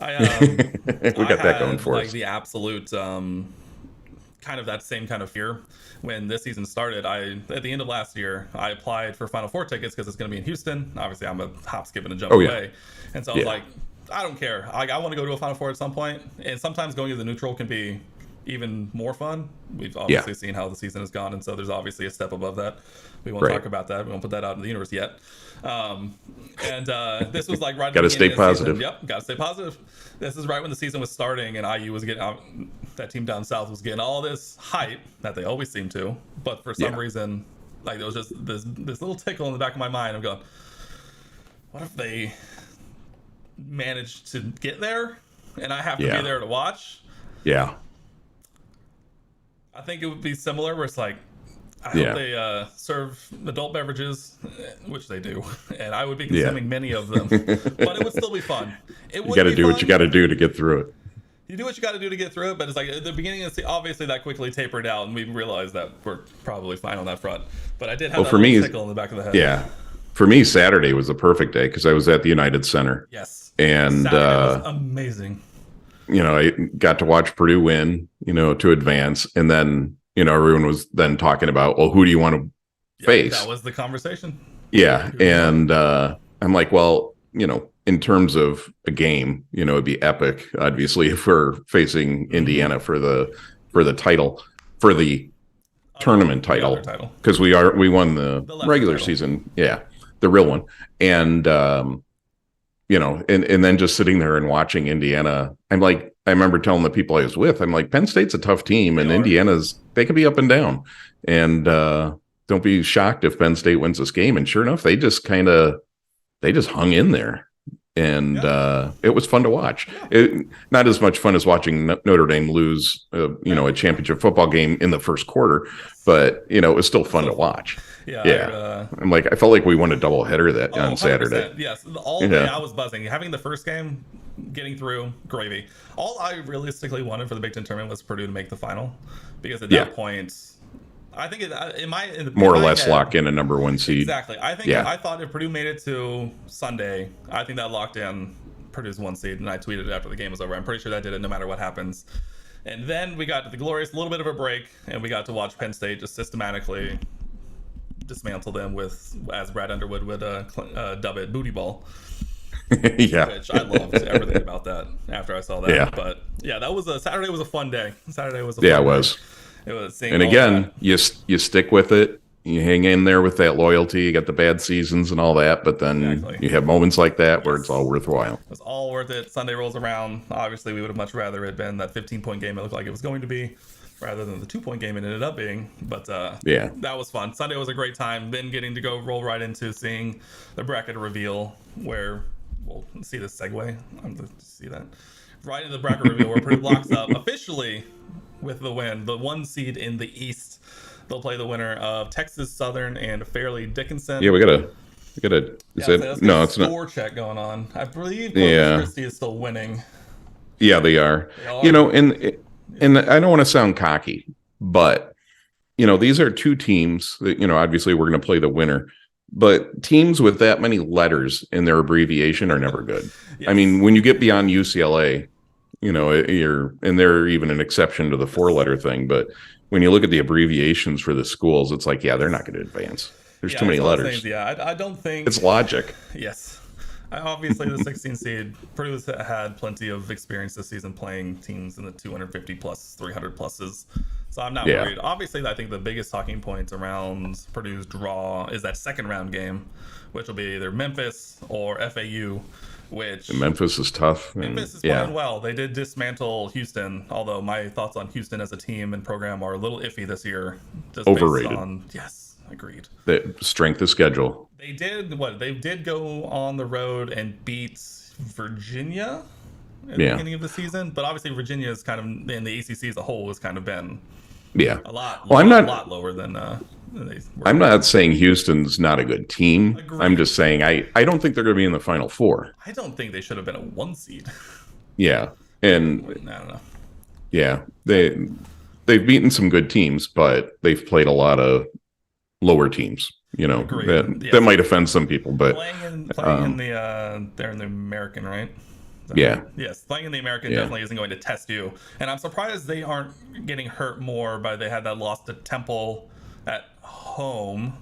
We got that going for us. The absolute kind of that same kind of fear when this season started. At the end of last year, I applied for Final Four tickets because it's going to be in Houston. Obviously, I'm a hop, skip, and a jump away, and so I was like, I don't care. I want to go to a Final Four at some point, and sometimes going to the neutral can be even more fun. We've Yeah. obviously seen how the season has gone, and so there's obviously a step above that. We won't Right. talk about that. We won't put that out in the universe yet. This was like right at Gotta the beginning stay of the positive. season. Yep, gotta stay positive. This is right when the season was starting, and IU was getting that team down south was getting all this hype that they always seem to, but for some Yeah. reason, like there was just this little tickle in the back of my mind. I'm going, what if they managed to get there, and I have to Yeah. be there to watch? Yeah. I think it would be similar, where it's like, I Yeah. hope they serve adult beverages, which they do, and I would be consuming many of them. But it would still be fun. It You would got to be do fun. what you got to do to get through it. You do what you got to do to get through it, but it's like at the beginning of the obviously that quickly tapered out, and we realized that we're probably fine on that front. But I did have Well, that for little me, tickle in the back of the head. Yeah. For me, Saturday was the perfect day because I was at the United Center. Yes. And, Saturday was amazing. I got to watch Purdue win, to advance. And then, everyone was then talking about, well, who do you want to face? That was the conversation. Yeah. And I'm like, well, in terms of a game, it'd be epic, obviously, if we're facing Indiana for the title, for the tournament title, because we won the regular title. season. Yeah. The real one. And, and then just sitting there and watching Indiana, I'm like, I remember telling the people I was with, I'm like, Penn State's a tough team, and they can be up and down. And don't be shocked if Penn State wins this game. And sure enough, they just hung in there. And it was fun to watch. Not as much fun as watching Notre Dame lose, a championship football game in the first quarter, but it was still fun to watch. Yeah. I'm like, I felt like we won a doubleheader on Saturday. Yes, all day I was buzzing. Having the first game, getting through, gravy. All I realistically wanted for the Big Ten tournament was Purdue to make the final, because at that point, I think more or less lock in a number one seed. Exactly. I thought if Purdue made it to Sunday, I think that locked in Purdue's 1 seed, and I tweeted after the game was over. I'm pretty sure that did it no matter what happens. And then we got to the glorious little bit of a break, and we got to watch Penn State just systematically dismantle them with, as Brad Underwood would dub it, booty ball. Yeah. Which I loved everything about that after I saw that. Yeah. But that was Saturday was a fun day. It was. It was. And again, you stick with it. You hang in there with that loyalty. You got the bad seasons and all that, but then you have moments like that where it's all worthwhile. It was all worth it. Sunday rolls around. Obviously, we would have much rather it been that 15-point game it looked like it was going to be, rather than the 2-point game it ended up being. But that was fun. Sunday was a great time. Then getting to go roll right into seeing the bracket reveal, where we'll see this segue. I'm going to see that right into the bracket reveal where Purdue locks up officially with the win, the 1 seed in the East. They'll play the winner of Texas Southern and Fairleigh Dickinson. Yeah, we gotta. No, it's not. Score check going on. I believe Corpus Christi is still winning. Yeah, they are. And I don't want to sound cocky, but these are two teams that obviously we're going to play the winner. But teams with that many letters in their abbreviation are never good. Yes. I mean, when you get beyond UCLA, and they're even an exception to the 4-letter thing. But when you look at the abbreviations for the schools, it's like, they're not going to advance. There's too many letters. I don't think it's logic. Yes. Obviously, the 16 seed, Purdue has had plenty of experience this season playing teams in the 250 plus, 300 pluses. So I'm not worried. Obviously, I think the biggest talking points around Purdue's draw is that second round game, which will be either Memphis or FAU. And Memphis is tough. Memphis is playing well. They did dismantle Houston, although my thoughts on Houston as a team and program are a little iffy this year. Just overrated. Yes, agreed. The strength of schedule. They did They did go on the road and beat Virginia at the beginning of the season, but obviously Virginia is kind of, in the ACC as a whole, has kind of been a lot lower than they were. I'm not saying Houston's not a good team. Agreed. I'm just saying I don't think they're going to be in the Final Four. I don't think they should have been a 1 seed. Yeah, and I don't know. Yeah, they've beaten some good teams, but they've played a lot of lower teams. That might offend some people, but playing in the they're in the American, right? Yes, playing in the American definitely isn't going to test you. And I'm surprised they aren't getting hurt more by they had that loss to Temple at home.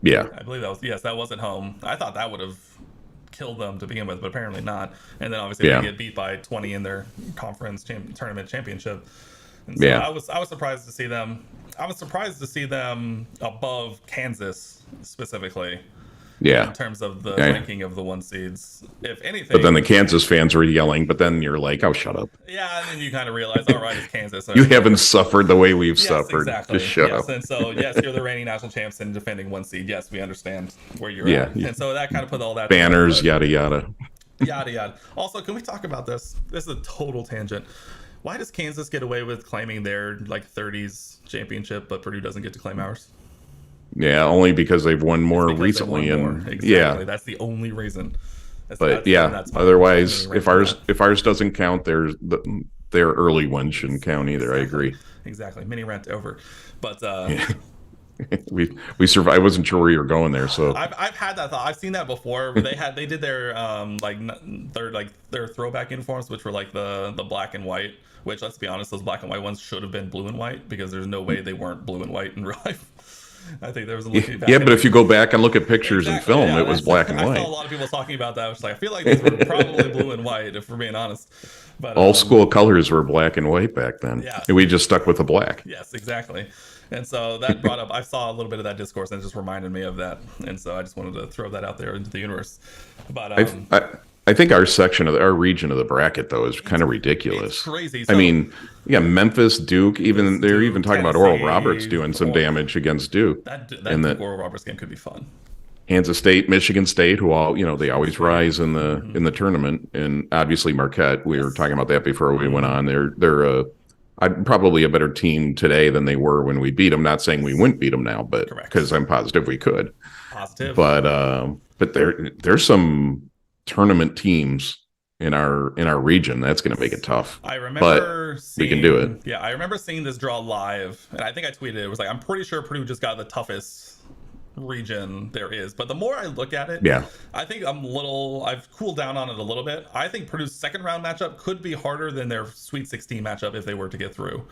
Yeah. I believe that was at home. I thought that would have killed them to begin with, but apparently not. And then obviously they get beat by 20 in their conference tournament championship. And so I was surprised to see them. I was surprised to see them above Kansas specifically. Yeah. In terms of the ranking of the 1 seeds, if anything. But then the Kansas fans were yelling, but then you're like, oh, shut up. Yeah, and then you kind of realize, all right, it's Kansas. You haven't suffered the way we've suffered. Exactly. Just shut up. And so, yes, you're the reigning national champs and defending 1 seed. Yes, we understand where you're at. And so that kind of put all that banners, yada, yada. Yada, yada. Also, can we talk about this? This is a total tangent. Why does Kansas get away with claiming their 30s championship, but Purdue doesn't get to claim ours? Yeah, only because they've won more recently, and exactly. That's the only reason. That's otherwise, if ours doesn't count, their early ones shouldn't count either. I agree. Exactly. Mini rant over, but we survived. I wasn't sure where you were going there, so I've had that thought. I've seen that before. They did their their throwback uniforms, which were like the black and white. Which, let's be honest, those black and white ones should have been blue and white, because there's no way they weren't blue and white in real life. I think there was a looking back. Yeah, but if you go back and look at pictures and film, it was black and white. I saw a lot of people talking about that. I was like, I feel like these were probably blue and white, if we're being honest. But all school colors were black and white back then. Yeah. And we just stuck with the black. Yes, exactly. And so that brought up, I saw a little bit of that discourse, and it just reminded me of that. And so I just wanted to throw that out there into the universe. But I think our section of our region of the bracket, though, is kind of ridiculous. It's crazy. So, I mean, Memphis, Duke, they're even talking about Oral Roberts doing some damage against Duke. That Duke Oral Roberts game could be fun. Kansas State, Michigan State, who all they always rise in the tournament, and obviously Marquette. We were talking about that before we went on. They're probably a better team today than they were when we beat them. Not saying we wouldn't beat them now, but because I'm positive we could. Positive. But there's some tournament teams in our region. That's going to make it tough. I remember we can do it. Yeah, I remember seeing this draw live, and I think I tweeted it was like, I'm pretty sure Purdue just got the toughest region there is. But the more I look at it, I think I've cooled down on it a little bit. I think Purdue's second round matchup could be harder than their Sweet 16 matchup if they were to get through.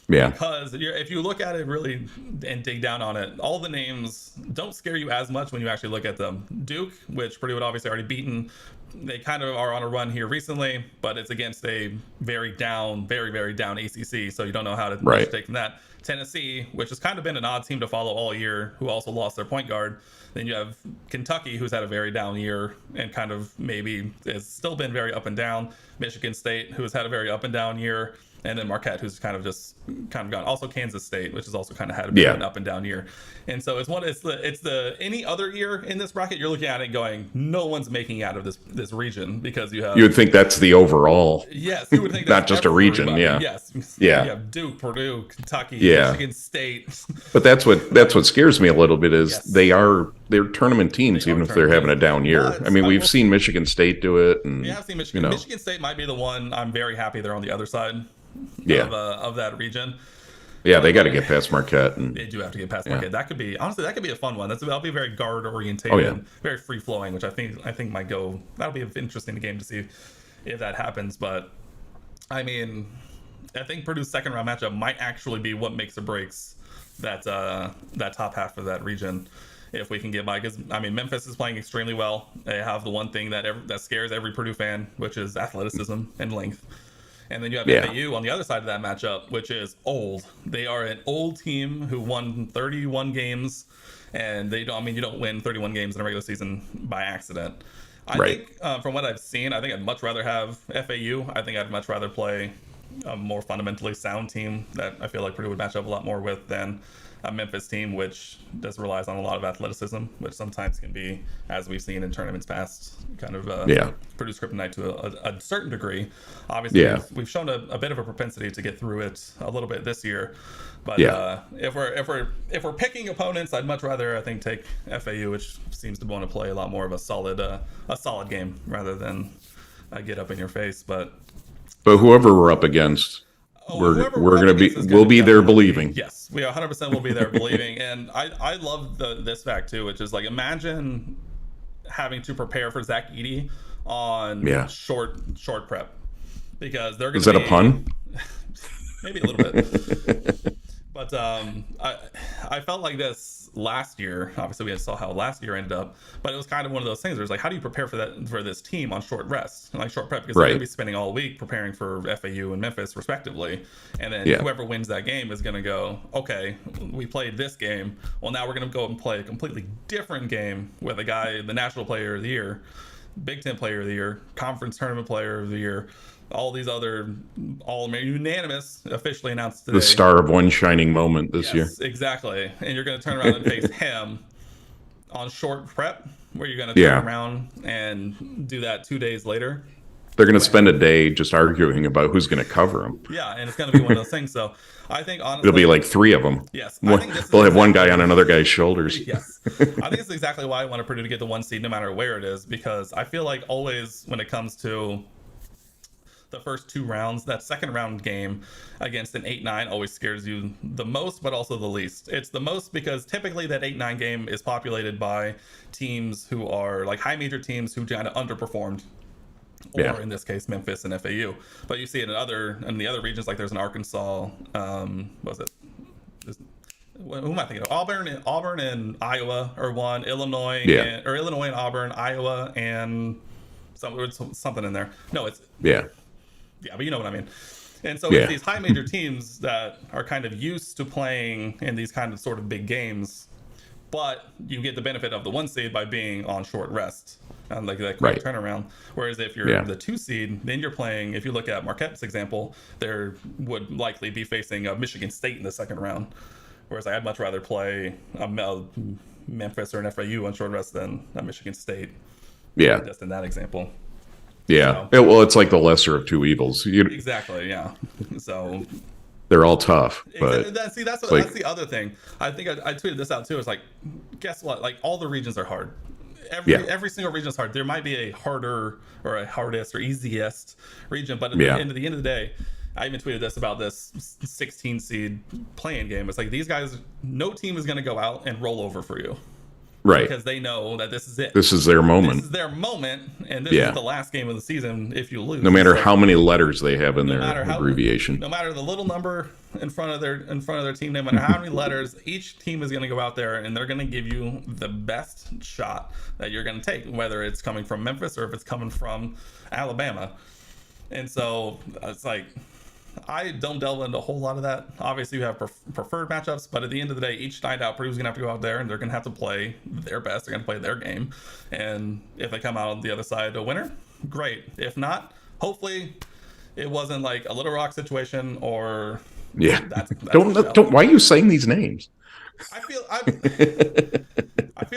Yeah, because if you look at it really and dig down on it, all the names don't scare you as much when you actually look at them. Duke, which Purdue had obviously already beaten, they kind of are on a run here recently, but it's against a very, very down ACC, so you don't know how to take from that. Tennessee, which has kind of been an odd team to follow all year, who also lost their point guard. Then you have Kentucky, who's had a very down year and kind of maybe has still been very up and down. Michigan State, who has had a very up and down year. And then Marquette, who's kind of gone. Also Kansas State, which has also kind of had a bit of an up and down year. And so it's the any other year in this bracket, you're looking at it going, no one's making out of this region, because you would think that's the overall. Yes, you would think that's not just a region. Yeah. Yes. Yeah. You have Duke, Purdue, Kentucky, Michigan State. But that's what scares me a little bit is they're tournament teams, even if they're having a down year. I mean, we've seen Michigan State do it, and we have seen Michigan. Michigan State might be the one. I'm very happy they're on the other side. Of that region. Yeah, they got to get past Marquette. And they do have to get past Marquette. That could be a fun one. That'll be very guard oriented and very free flowing, which I think might go. That'll be an interesting game to see if that happens. But I mean, I think Purdue's second round matchup might actually be what makes or breaks that top half of that region. If we can get by, because I mean, Memphis is playing extremely well. They have the one thing that scares every Purdue fan, which is athleticism and length. And then you have FAU on the other side of that matchup, which is old. They are an old team who won 31 games, and you don't win 31 games in a regular season by accident. I think from what I've seen, I think I'd much rather have FAU. I think I'd much rather play a more fundamentally sound team that I feel like Purdue would match up a lot more with than a Memphis team, which relies on a lot of athleticism, which sometimes can be, as we've seen in tournaments past, kind of Purdue's kryptonite to a certain degree. Obviously, we've shown a bit of a propensity to get through it a little bit this year. But if we're picking opponents, I'd much rather, I think, take FAU, which seems to want to play a lot more of a solid game rather than get up in your face. But whoever we're up against, we'll be there believing. Yes, we 100% will be there believing. And I love this fact too, which is like, imagine having to prepare for Zach Edey on short prep, because they're going to. Is that a pun? Maybe a little bit. But I felt like this last year. Obviously, we saw how last year ended up, but it was kind of one of those things where it's like, how do you prepare for this team on short rest, like short prep, because they're going to be spending all week preparing for FAU and Memphis respectively, and then whoever wins that game is going to go, okay, we played this game, well now we're going to go and play a completely different game with a guy, the National Player of the Year, Big Ten Player of the Year, Conference Tournament Player of the Year, all these other all unanimous officially announced today. The star of one shining moment this year. Exactly. And you're going to turn around and face him on short prep, where you're going to turn around and do that 2 days later. They're going to spend a day just arguing about who's going to cover him. Yeah, and it's going to be one of those things. So I think honestly, it'll be like 3 of them. Yes, they'll have one guy on another guy's shoulders. Yes, I think it's exactly why I wanted Purdue to get the 1 seed, no matter where it is, because I feel like always when it comes to the first 2 rounds, that second round game against an 8-9 always scares you the most, but also the least. It's the most because typically that 8-9 game is populated by teams who are like high major teams who kind of underperformed, or in this case Memphis and FAU. But you see it in the other regions, like there's an Arkansas, what was it? Who am I thinking of? Auburn and Iowa are one. Illinois and Auburn, Iowa, and something in there. No, it's yeah, but you know what I mean. And so it's these high major teams that are kind of used to playing in these kind of sort of big games, but you get the benefit of the 1 seed by being on short rest and like that quick turnaround. Whereas if you're the 2 seed, then you're playing, if you look at Marquette's example, there would likely be facing a Michigan State in the second round. Whereas I'd much rather play a Memphis or an FAU on short rest than a Michigan State. Yeah. Just in that example. Yeah. Well, it's like the lesser of 2 evils. Exactly. Yeah. So they're all tough. But that's the other thing. I think I tweeted this out too. It's like, guess what? Like all the regions are hard. Every single region is hard. There might be a harder or a hardest or easiest region, but at the end of the day, I even tweeted this about this 16 seed playing game. It's like these guys, no team is going to go out and roll over for you. Right. Because they know that this is it. This is their moment. This is their moment, and this is the last game of the season if you lose. No matter how many letters they have in their abbreviation. No matter the little number in front of their team, no matter how many letters, each team is going to go out there and they're going to give you the best shot that you're going to take, whether it's coming from Memphis or if it's coming from Alabama. And so it's like, I don't delve into a whole lot of that. Obviously, you have preferred matchups, but at the end of the day, each night out, Purdue's going to have to go out there and they're going to have to play their best. They're going to play their game. And if they come out on the other side a winner, great. If not, hopefully it wasn't like a Little Rock situation or... Yeah. That's don't. Why are you saying these names? I feel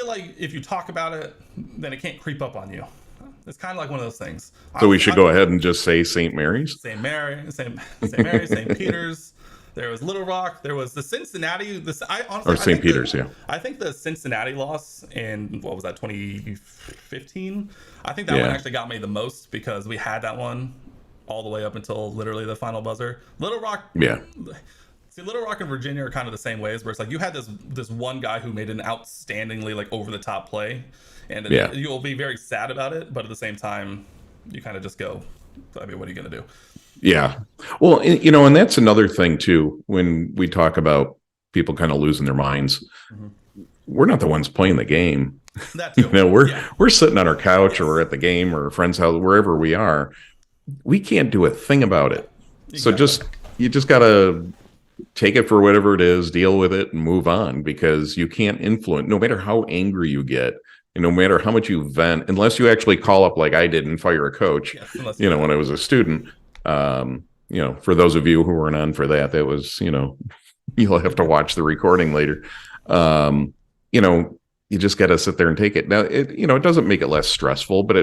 like if you talk about it, then it can't creep up on you. It's kind of like one of those things. So we should go ahead and just say St. Mary's? St. Mary's, St. Peter's. There was Little Rock. There was the Cincinnati. Or St. Peter's, I think the Cincinnati loss in, 2015? I think that one actually got me the most because we had that one all the way up until literally the final buzzer. Little Rock... Yeah. See, Little Rock and Virginia are kind of the same ways, where it's like you had this one guy who made an outstandingly like over the top play, and you'll be very sad about it, but at the same time, you kind of just go, I mean, what are you going to do? Yeah. Well, and that's another thing too. When we talk about people kind of losing their minds, we're not the ones playing the game. That too. We're sitting on our couch or we're at the game or a friend's house, wherever we are. We can't do a thing about it. Exactly. So you just gotta take it for whatever it is, deal with it, and move on, because you can't influence, no matter how angry you get, and no matter how much you vent, unless you actually call up like I did and fire a coach, when I was a student. For those of you who weren't on for that was, you'll have to watch the recording later. You just got to sit there and take it. Now, it doesn't make it less stressful, but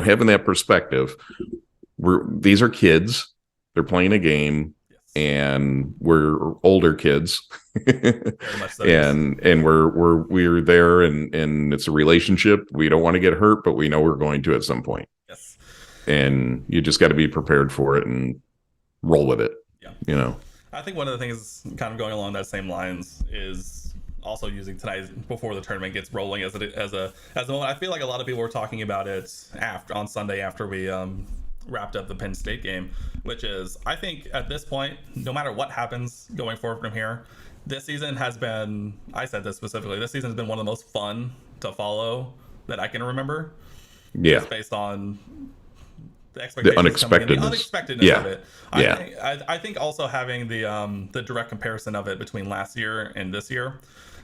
having that perspective, these are kids, they're playing a game. And we're older kids, and we're there, and it's a relationship. We don't want to get hurt, but we know we're going to at some point. Yes, and you just got to be prepared for it and roll with it. Yeah, I think one of the things kind of going along that same lines is also using tonight before the tournament gets rolling as a moment. I feel like a lot of people were talking about it on Sunday after we wrapped up the Penn State game, which is, I think at this point, no matter what happens going forward from here, this season has been, I said this specifically, this season has been one of the most fun to follow that I can remember. Yeah. Just based on the The expectations coming in, the unexpectedness. unexpectedness Yeah. of it. Yeah. I think also having the direct comparison of it between last year and this year.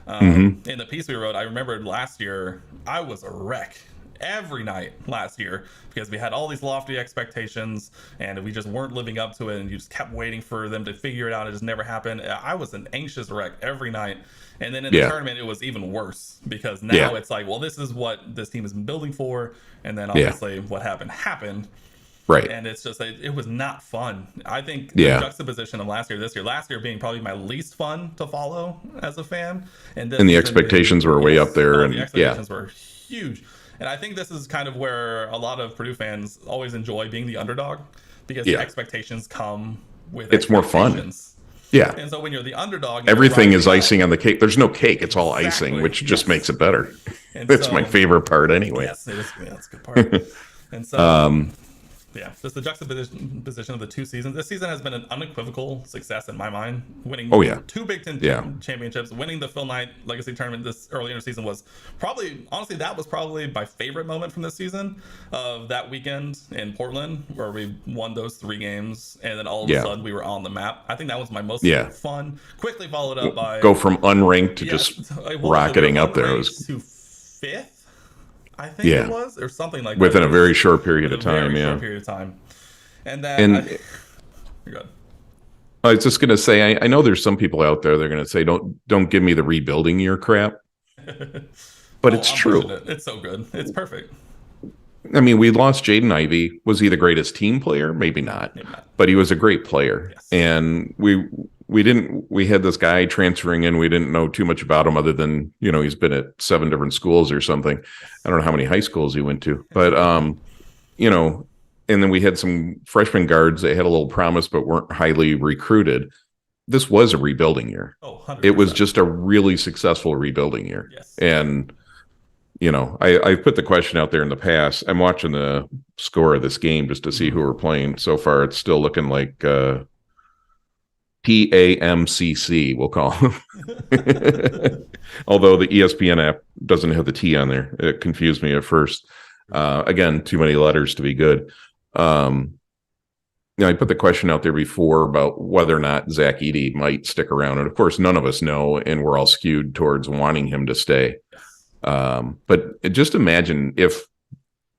In the piece we wrote, I remembered last year I was a wreck every night last year because we had all these lofty expectations and we just weren't living up to it, and you just kept waiting for them to figure it out. It just never happened. I was an anxious wreck every night. And then in the tournament, it was even worse because now it's like, well, this is what this team has been building for. And then obviously what happened. Right. And it's just, it was not fun. I think the juxtaposition of last year, this year, last year being probably my least fun to follow as a fan. And the expectations were way up there. And the expectations were huge. And I think this is kind of where a lot of Purdue fans always enjoy being the underdog, because the expectations come with it's more fun. Yeah. And so when you're the underdog, everything is icing on the cake. There's no cake. It's all icing, which just makes it better. That's my favorite part anyway. Yes, it is. Yeah, that's a good part. And so, just the juxtaposition of the two seasons. This season has been an unequivocal success in my mind. Winning two Big Ten championships, winning the Phil Knight Legacy Tournament this early in the season was probably, honestly, that was probably my favorite moment from this season, of that weekend in Portland where we won those 3 games and then all of a sudden we were on the map. I think that was my most fun. Quickly followed up by go from unranked to just rocketing up there. It was to 5th. I think it was, or something like within that. a very short period of time. Short period of time. And then you're good. I was just going to say, I know there's some people out there, they're going to say, don't give me the rebuilding year crap. But it's true. It's so good. It's perfect. I mean, we lost Jaden Ivey. Was he the greatest team player? Maybe not. But he was a great player. Yes. And we had this guy transferring in. We didn't know too much about him other than, he's been at 7 different schools or something. I don't know how many high schools he went to, but, and then we had some freshman guards that had a little promise, but weren't highly recruited. This was a rebuilding year. Oh, 100%. It was just a really successful rebuilding year. Yes. And, I put the question out there in the past. I'm watching the score of this game just to see who we're playing. So far, it's still looking like, PAMCC, we'll call them. Although the ESPN app doesn't have the T on there. It confused me at first. Again, too many letters to be good. I put the question out there before about whether or not Zach Edey might stick around. And of course, none of us know, and we're all skewed towards wanting him to stay. But just imagine if,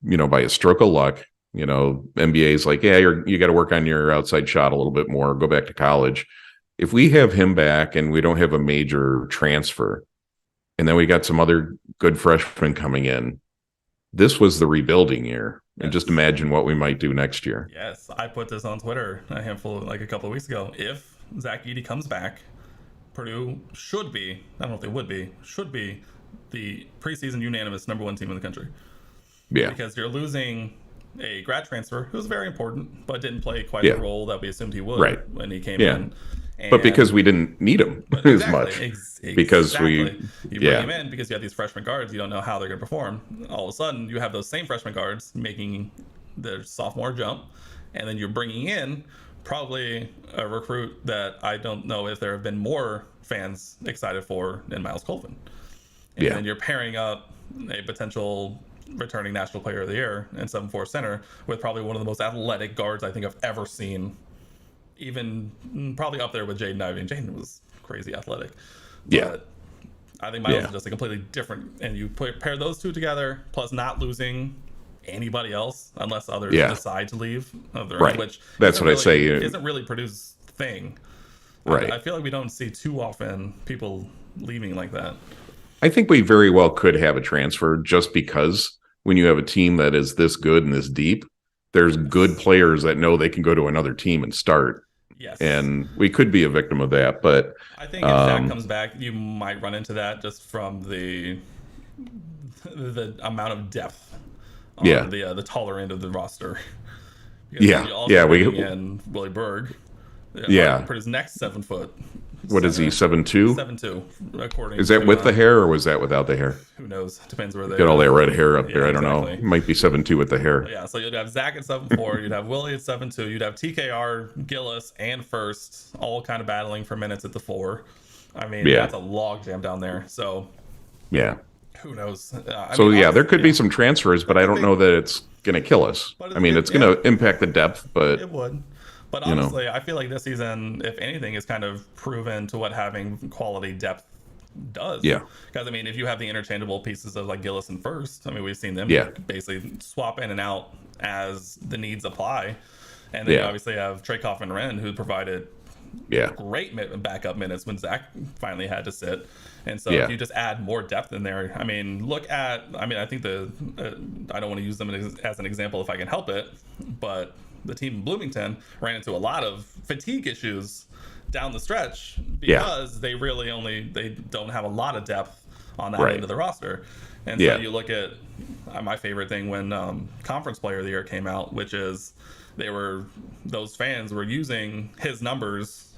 by a stroke of luck, NBA is like, you got to work on your outside shot a little bit more, go back to college. If we have him back and we don't have a major transfer, and then we got some other good freshmen coming in, this was the rebuilding year. Yes. And just imagine what we might do next year. Yes, I put this on Twitter a couple of weeks ago. If Zach Edey comes back, Purdue should be, I don't know if they would be, should be the preseason unanimous #1 team in the country. Yeah. Because you're losing a grad transfer who was very important, but didn't play quite the role that we assumed he would when he came in. And, but because we didn't need him as much. Because you bring him in because you have these freshman guards, you don't know how they're going to perform. All of a sudden, you have those same freshman guards making their sophomore jump, and then you're bringing in probably a recruit that I don't know if there have been more fans excited for than Miles Colvin. And then you're pairing up a potential returning National Player of the Year and 7'4" center with probably one of the most athletic guards I think I've ever seen, even probably up there with Jaden Ivey. And Jaden was crazy athletic. But I think Miles is just a completely different, and you pair those two together, plus not losing anybody else unless others decide to leave. Which that's what really, I say. Isn't really Purdue's thing. Right. I feel like we don't see too often people leaving like that. I think we very well could have a transfer, just because when you have a team that is this good and this deep, there's good players that know they can go to another team and start. Yes. And we could be a victim of that. But I think if Zach comes back, you might run into that just from the amount of depth on the taller end of the roster. We and Willie Berg. Purdue's next 7 foot. What is he, 7'2"? 7'2", according. Is that with the hair or was that without the hair? Who knows? Depends where they get all that red hair up there. I don't know. It might be 7'2" with the hair. Yeah, so you'd have Zach at 7'4", you'd have Willie at 7'2", you'd have TKR, Gillis, and First all kind of battling for minutes at the 4. I mean, Yeah. that's a log jam down there. So Yeah. who knows? So yeah, there could be some transfers, but I don't know that it's going to kill us. But I mean, it's going to impact the depth, but it would. But you know. honestly, I feel like this season, if anything, is kind of proven to what having quality depth does. Yeah. Because I mean, if you have the interchangeable pieces of like Gillis and First, I mean, we've seen them basically swap in and out as the needs apply. And then you obviously have Trakoff and Wren, who provided great backup minutes when Zach finally had to sit. And so if you just add more depth in there, I mean, I think I don't want to use them as an example if I can help it, but the team in Bloomington ran into a lot of fatigue issues down the stretch because they don't have a lot of depth on that end of the roster. And so you look at my favorite thing when Conference Player of the Year came out, which is those fans were using his numbers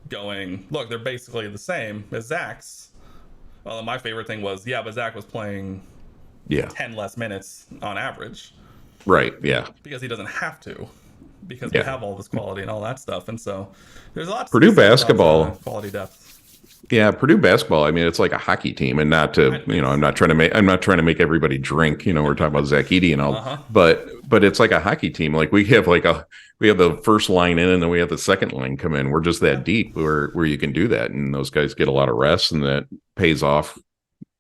going, look, they're basically the same as Zach's. Well, my favorite thing was, but Zach was playing 10 less minutes on average. Right, yeah. Because he doesn't have to. Because we have all this quality and all that stuff. And so there's a lot of Purdue basketball quality depth. Yeah, Purdue basketball, I mean, it's like a hockey team, and not to, I'm not trying to make everybody drink, we're talking about Zach Edey and all, but it's like a hockey team. Like we have the first line in, and then we have the second line come in. We're just that deep where you can do that, and those guys get a lot of rest, and that pays off.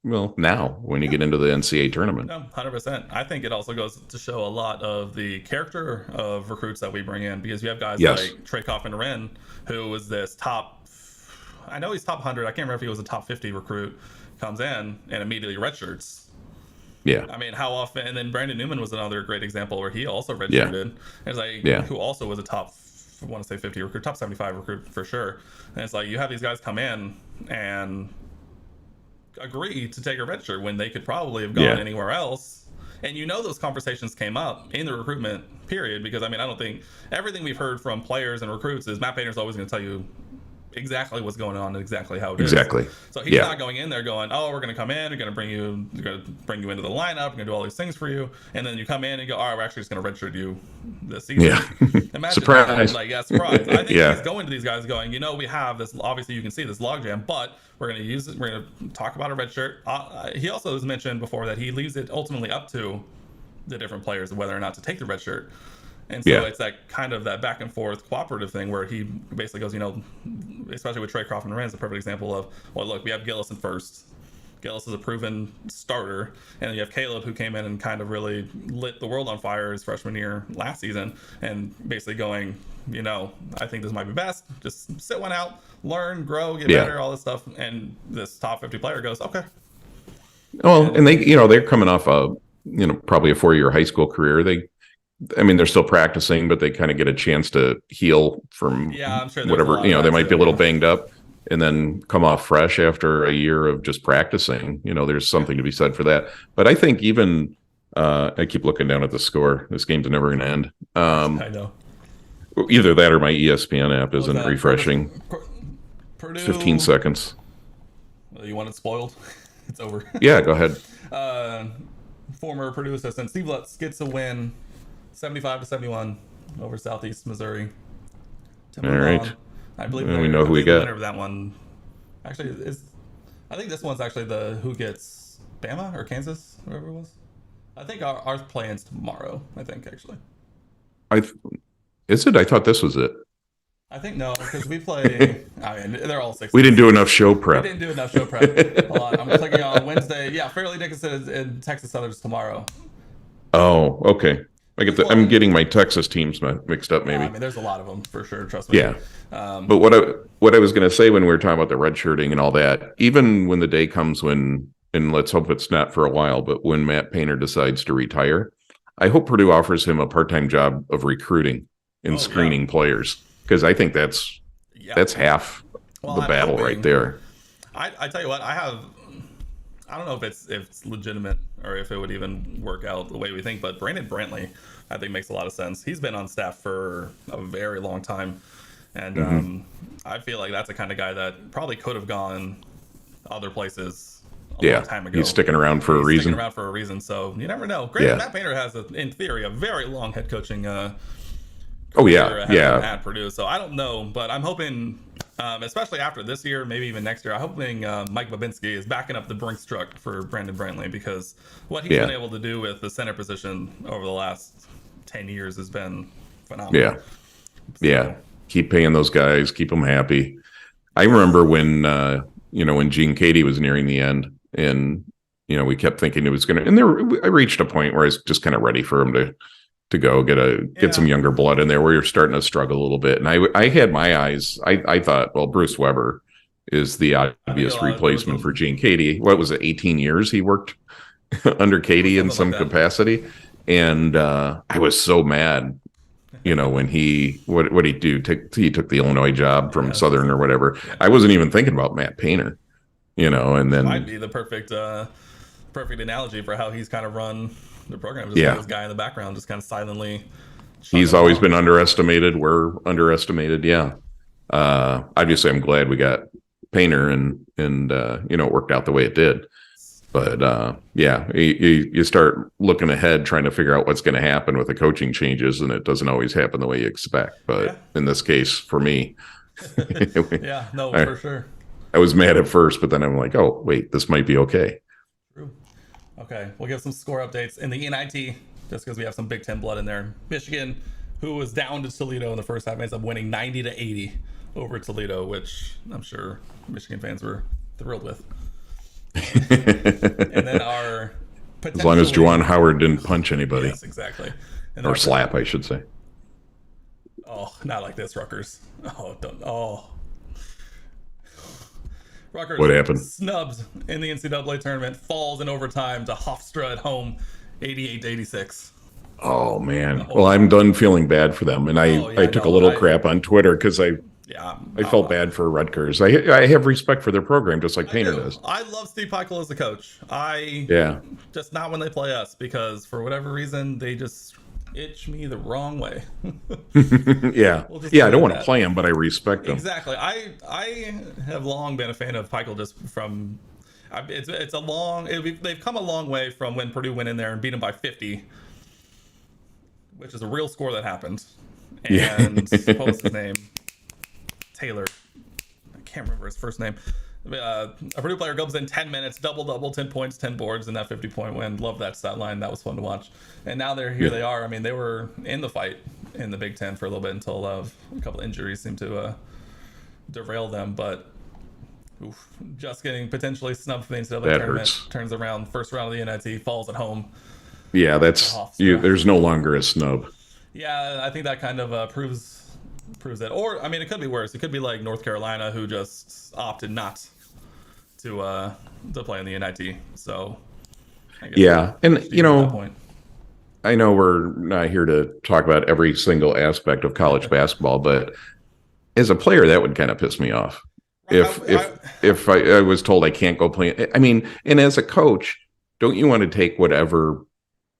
Well, now when you get into the NCAA tournament. No, 100%. I think it also goes to show a lot of the character of recruits that we bring in, because you have guys like Trakoff and Wren, who was this I know he's top 100. I can't remember if he was a top 50 recruit. Comes in and immediately redshirts. Yeah. I mean, how often? And then Brandon Newman was another great example where he also redshirted. It's like who also was a top, I want to say 50 recruit, top 75 recruit for sure. And it's like you have these guys come in and agree to take a redshirt when they could probably have gone anywhere else. And those conversations came up in the recruitment period, because I mean, I don't think everything we've heard from players and recruits is Matt Painter's always going to tell you exactly what's going on and exactly how it is. So he's not going in there going, oh, we're going to come in, we're going to bring you into the lineup, we're going to do all these things for you, and then you come in and go, all right, we're actually just going to redshirt you this season. Imagine surprise. That. Surprise. I think he's going to these guys going, we have this, obviously you can see this logjam, but we're going to use it, we're going to talk about a redshirt. He also has mentioned before that he leaves it ultimately up to the different players whether or not to take the redshirt. And so it's that kind of that back and forth cooperative thing where he basically goes, especially with Trey Crawford and Wren is a perfect example of, well, look, we have Gillis in First. Gillis is a proven starter. And then you have Caleb, who came in and kind of really lit the world on fire his freshman year last season, and basically going, I think this might be best. Just sit one out, learn, grow, get better, all this stuff. And this top 50 player goes, okay. Well, and they, they're coming off probably a 4-year high school career. They're still practicing, but they kind of get a chance to heal from I'm sure whatever, they might be a little banged up and then come off fresh after a year of just practicing. There's something to be said for that. But I think even, I keep looking down at the score. This game's never going to end. I know. Either that or my ESPN app isn't refreshing. Purdue, 15 seconds. You want it spoiled? It's over. Yeah, go ahead. Former Purdue assistant Steve Lutz gets a win, 75-71 over Southeast Missouri. All right. I believe we know who we got. The winner of that one actually I think this one's actually who gets Bama or Kansas, whoever it was. I think ours plans tomorrow. I think actually. Is it? I thought this was it. I think no, because we play. I mean, they're all 6. We didn't do enough show prep. We didn't do enough show prep. Hold on, I'm clicking on Wednesday. Yeah, Fairleigh Dickinson and Texas Southern's tomorrow. Oh, okay. I'm getting my Texas teams mixed up, maybe. I mean, there's a lot of them for sure. Trust me. Yeah. But what I was going to say when we were talking about the redshirting and all that, even when the day comes when, and let's hope it's not for a while, but when Matt Painter decides to retire, I hope Purdue offers him a part-time job of recruiting and screening players, because I think that's half the battle right there. I tell you what, I don't know if it's legitimate or if it would even work out the way we think, but Brandon Brantley, I think, makes a lot of sense. He's been on staff for a very long time, and I feel like that's the kind of guy that probably could have gone other places a long time ago. He's sticking around for a reason. So you never know. Granted, Matt Painter has, in theory, a very long head coaching at Purdue. So I don't know, but I'm hoping especially after this year, maybe even next year. I'm hoping Mike Babinski is backing up the Brinks truck for Brandon Brantley, because what he's been able to do with the center position over the last 10 years has been phenomenal. Yeah. Yeah. Keep paying those guys, keep them happy. I remember when, when Gene Katie was nearing the end, and, we kept thinking it was going to, and I reached a point where I was just kind of ready for him to go get some younger blood in there, where you're starting to struggle a little bit. And I had my eyes, I thought, well, Bruce Weber is the obvious replacement for Gene Katie. What was it? 18 years he worked under Katie in some capacity. And I was so mad, when what he do? He took the Illinois job from Southern or whatever. Yeah. I wasn't even thinking about Matt Painter, and then might be the perfect analogy for how he's kind of run the program. Just this guy in the background, just kind of silently. He's always been underestimated. We're underestimated. Yeah. Obviously, I'm glad we got Painter, and it worked out the way it did. But you start looking ahead, trying to figure out what's going to happen with the coaching changes, and it doesn't always happen the way you expect. But in this case, for me, for sure. I was mad at first, but then I'm like, oh wait, this might be okay. True. Okay, we'll give some score updates in the NIT, just because we have some Big Ten blood in there. Michigan, who was down to Toledo in the first half, ends up winning 90-80 over Toledo, which I'm sure Michigan fans were thrilled with. And then as long as Juwan Howard didn't punch anybody. Yes, exactly. Or slap, I should say. Oh, not like this, Rutgers. Rutgers, what happened? Snubs in the NCAA tournament, falls in overtime to Hofstra at home, 88-86. Oh man. Well, I'm done feeling bad for them, and I took a little crap on Twitter because I felt bad for Rutgers. I have respect for their program, just like Painter does. I love Steve Pikiell as a coach. Just not when they play us, because for whatever reason they just itch me the wrong way. I don't want to play him, but I respect him. Exactly. I have long been a fan of Pikiell, just from they've come a long way from when Purdue went in there and beat him by 50, which is a real score that happened. And what was his name? Taylor. I can't remember his first name. A Purdue player goes in 10 minutes, double, 10 points, 10 boards in that 50-point win. Love that stat line. That was fun to watch. And now they are. I mean, they were in the fight in the Big Ten for a little bit until a couple injuries seemed to derail them. But just getting potentially snubbed for the NCAA tournament hurts. Turns around, first round of the NIT, falls at home. Yeah, there's no longer a snub. Yeah, I think that kind of proves that. Or, I mean, it could be worse. It could be like North Carolina, who just opted not to play in the NIT. So, I guess and I know we're not here to talk about every single aspect of college basketball, but as a player, that would kind of piss me off. If I was told I can't go play, I mean, and as a coach, don't you want to take whatever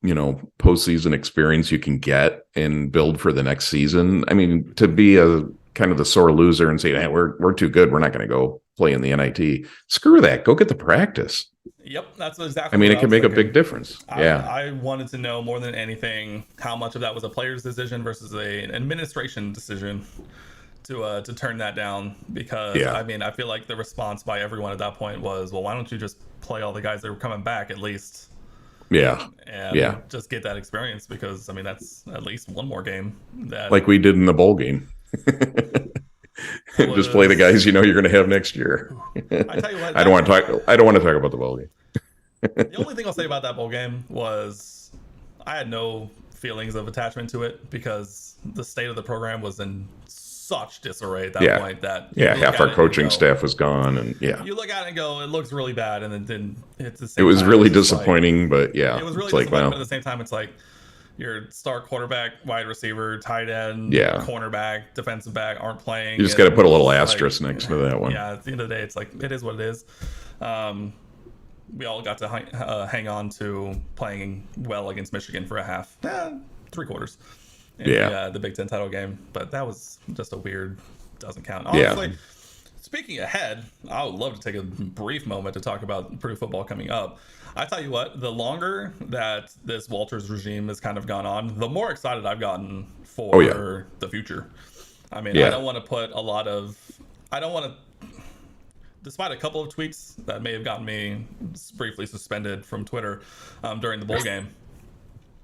postseason experience you can get and build for the next season? I mean, to be a kind of the sore loser and say, hey, we're too good, we're not going to go play in the NIT. Screw that. Go get the practice. Yep, that's exactly. I mean, it can make a big difference. I wanted to know more than anything how much of that was a player's decision versus an administration decision to turn that down, because I mean, I feel like the response by everyone at that point was, well, why don't you just play all the guys that were coming back at least? Just get that experience, because I mean, that's at least one more game that, like we did in the bowl game. Just play the guys you're going to have next year. I tell you what, I don't want to talk about the bowl game. The only thing I'll say about that bowl game was I had no feelings of attachment to it, because the state of the program was in such disarray at that point that half our coaching staff was gone, and you look at it and go, it looks really bad, and then it's the same. It was really disappointing, but it was really disappointing. But at the same time, it's like your star quarterback, wide receiver, tight end, cornerback, defensive back aren't playing. You just got to put a little asterisk next to that one. Yeah, at the end of the day, it's like, it is what it is. We all got to hang on to playing well against Michigan for a half, 3 quarters. In the Big Ten title game, but that was just a weird, doesn't count. Honestly, speaking ahead, I would love to take a brief moment to talk about Purdue football coming up. I tell you what, the longer that this Walters regime has kind of gone on, the more excited I've gotten for the future. I mean, I don't want to put a lot of I don't want to. Despite a couple of tweets that may have gotten me briefly suspended from Twitter during the bowl game,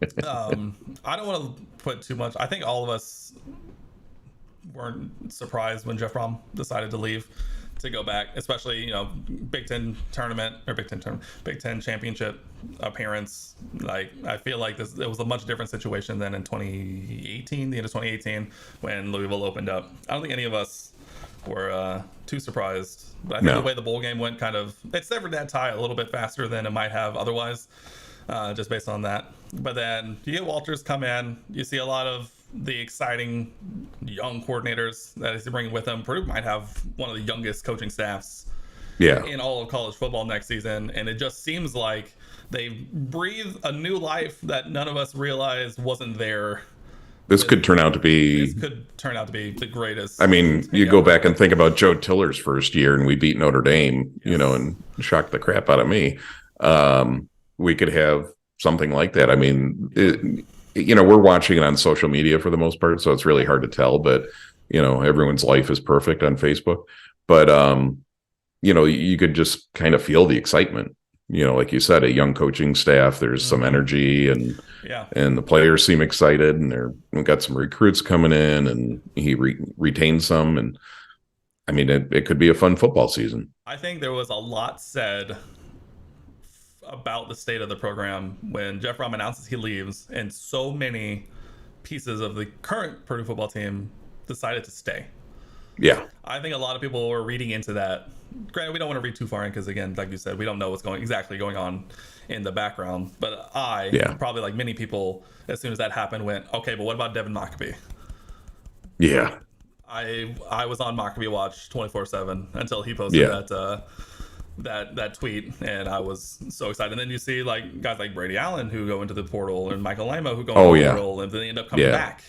I don't want to put too much. I think all of us weren't surprised when Jeff Brom decided to leave to go back, especially Big Ten tournament or Big Ten championship appearance. Like, I feel like it was a much different situation than in 2018, the end of 2018, when Louisville opened up. I don't think any of us were too surprised, but I think the way the bowl game went it severed that tie a little bit faster than it might have otherwise, just based on that. But then you get Walters come in, you see a lot of the exciting young coordinators that he's bringing with him. Purdue might have one of the youngest coaching staffs in all of college football next season, and it just seems like they breathe a new life that none of us realized wasn't there. This could turn out to be the greatest. I mean, you go back and think about Joe Tiller's first year, and we beat Notre Dame, and shocked the crap out of me. We could have something like that. I mean, we're watching it on social media for the most part, so it's really hard to tell. But everyone's life is perfect on Facebook. But you could just kind of feel the excitement. Like you said, a young coaching staff. There's some energy, and the players seem excited, and we've got some recruits coming in, and he retains some, and I mean, it could be a fun football season. I think there was a lot said about the state of the program when Jeff Brom announces he leaves, and so many pieces of the current Purdue football team decided to stay. Yeah, I think a lot of people were reading into that. Granted, we don't want to read too far in because, again, like you said, we don't know what's exactly going on in the background. But probably like many people, as soon as that happened, went, okay, but what about Devin Mockabee? Yeah. I was on Mockabee Watch 24/7 until he posted that tweet, and I was so excited. And then you see like guys like Brady Allen who go into the portal, and Michael Lima who go into the portal, and then they end up coming back.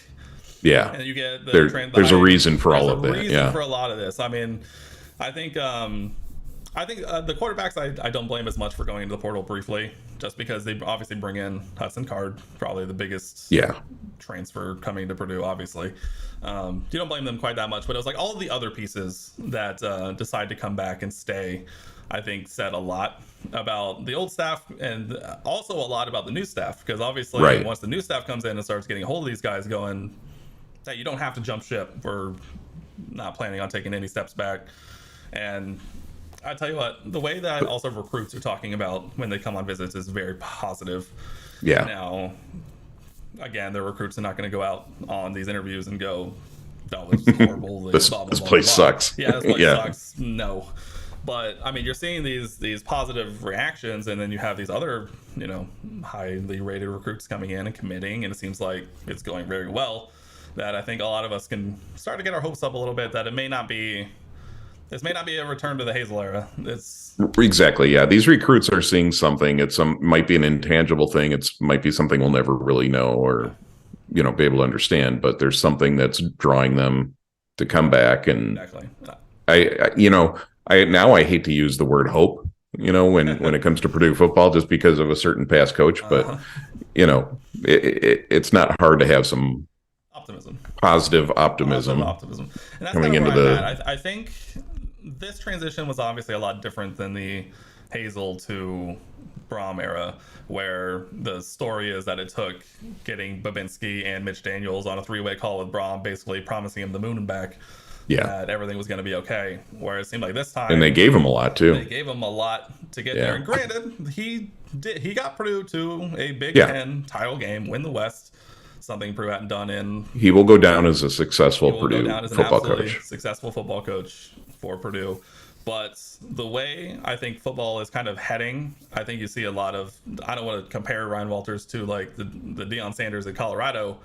Yeah, and you get there's a reason for all of that. For a lot of this. I mean, I think the quarterbacks I don't blame as much for going into the portal briefly, just because they obviously bring in Hudson Card, probably the biggest transfer coming to Purdue. Obviously, you don't blame them quite that much, but it was like all of the other pieces that decide to come back and stay. I think said a lot about the old staff, and also a lot about the new staff, because obviously once the new staff comes in and starts getting a hold of these guys, going, hey, you don't have to jump ship. We're not planning on taking any steps back. And I tell you what, the way that also recruits are talking about when they come on visits is very positive. Yeah. Now, again, the recruits are not going to go out on these interviews and go, "Oh, this is horrible. This place sucks." Yeah, this place sucks. No. But I mean, you're seeing these positive reactions, and then you have these other, highly rated recruits coming in and committing, and it seems like it's going very well. That I think a lot of us can start to get our hopes up a little bit that this may not be a return to the Hazel era. It's exactly, yeah. These recruits are seeing something. Might be an intangible thing. It might be something we'll never really know or be able to understand. But there's something that's drawing them to come back. And exactly. I hate to use the word hope. When it comes to Purdue football, just because of a certain past coach. But it's not hard to have some positive optimism. And that's coming into I think this transition was obviously a lot different than the Hazel to Brom era, where the story is that it took getting Babinski and Mitch Daniels on a three-way call with Brom, basically promising him the moon and back. That everything was going to be okay. Where it seemed like this time, and they gave him a lot too. They gave him a lot to get there. And granted, he got Purdue to a Big Ten title game, win the West. Something Purdue hadn't done he will go down as a successful Purdue football coach. Successful football coach for Purdue. But the way I think football is kind of heading, I think you see a lot of, I don't want to compare Ryan Walters to like the Deion Sanders in Colorado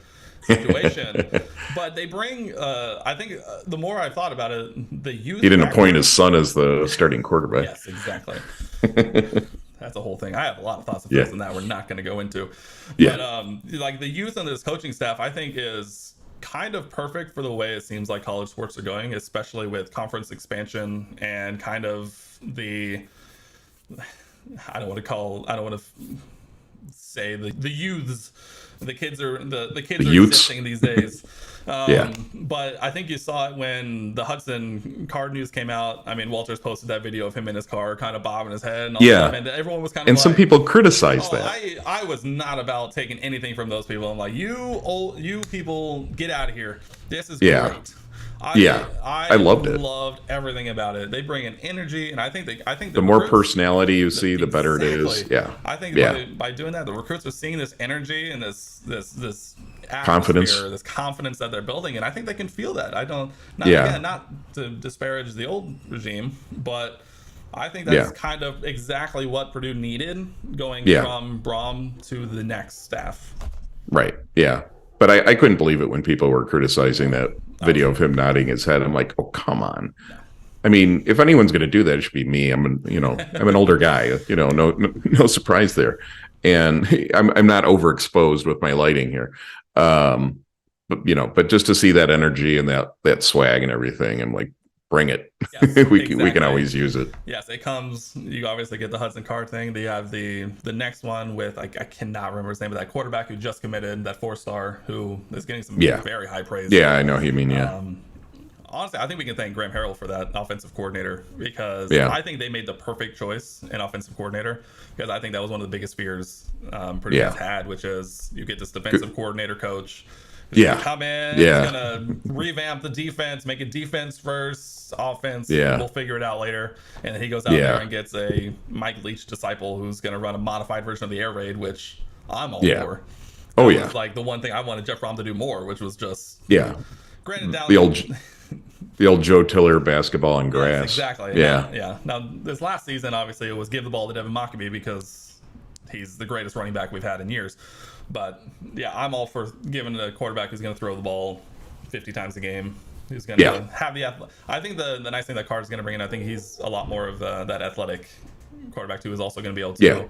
situation, but they bring, I think the more I thought about it, the youth. He didn't appoint his son as the starting quarterback. Yes, exactly. That's a whole thing. I have a lot of thoughts on that we're not going to go into. But like the youth on this coaching staff, I think is kind of perfect for the way it seems like college sports are going, especially with conference expansion and kind of the say the youths, the kids are the kids are youths. existing these days. Yeah. But I think you saw it when the Hudson card news came out. I mean, Walters posted that video of him in his car kind of bobbing his head and all Yeah. that, and everyone was kind of And like, some people criticized that. I was not about taking anything from those people. I'm like, you people, get out of here. This is great. I loved it. Loved everything about it. They bring in energy, and I think the more personality you see, the better it is. Yeah, I think by doing that, the recruits are seeing this energy and this confidence, this confidence that they're building, and I think they can feel that. Not to disparage the old regime, but I think that's kind of exactly what Purdue needed going from Brom to the next staff. Right. Yeah. But I couldn't believe it when people were criticizing that video of him nodding his head. I'm like, oh, come on. No. I mean, if anyone's going to do that, it should be me. I'm an older guy. No surprise there. And I'm not overexposed with my lighting here. But just to see that energy and that swag and everything, I'm like, bring it. Yes, we can always use it. Yes, it comes. You obviously get the Hudson Card thing. They have the next one with I cannot remember his name, but that quarterback who just committed, that 4-star who is getting some very high praise. Yeah, I know who you mean. Yeah. Honestly, I think we can thank Graham Harrell for that offensive coordinator, because I think they made the perfect choice in offensive coordinator, because I think that was one of the biggest fears Purdue has had, which is you get this defensive coordinator coach. He's gonna come in, he's gonna revamp the defense, make it defense first, offense, we'll figure it out later. And then he goes out there and gets a Mike Leach disciple who's gonna run a modified version of the air raid, which I'm all for. That was like the one thing I wanted Jeff Brom to do more, which was just granted down the old Joe Tiller basketball and grass. Yes, exactly. Yeah. Now this last season, obviously, it was give the ball to Devin Mockabee because he's the greatest running back we've had in years. But I'm all for giving a quarterback who's going to throw the ball 50 times a game, who's going to have the. I think the nice thing that Card's going to bring in, I think he's a lot more of that athletic quarterback who is also going to be able to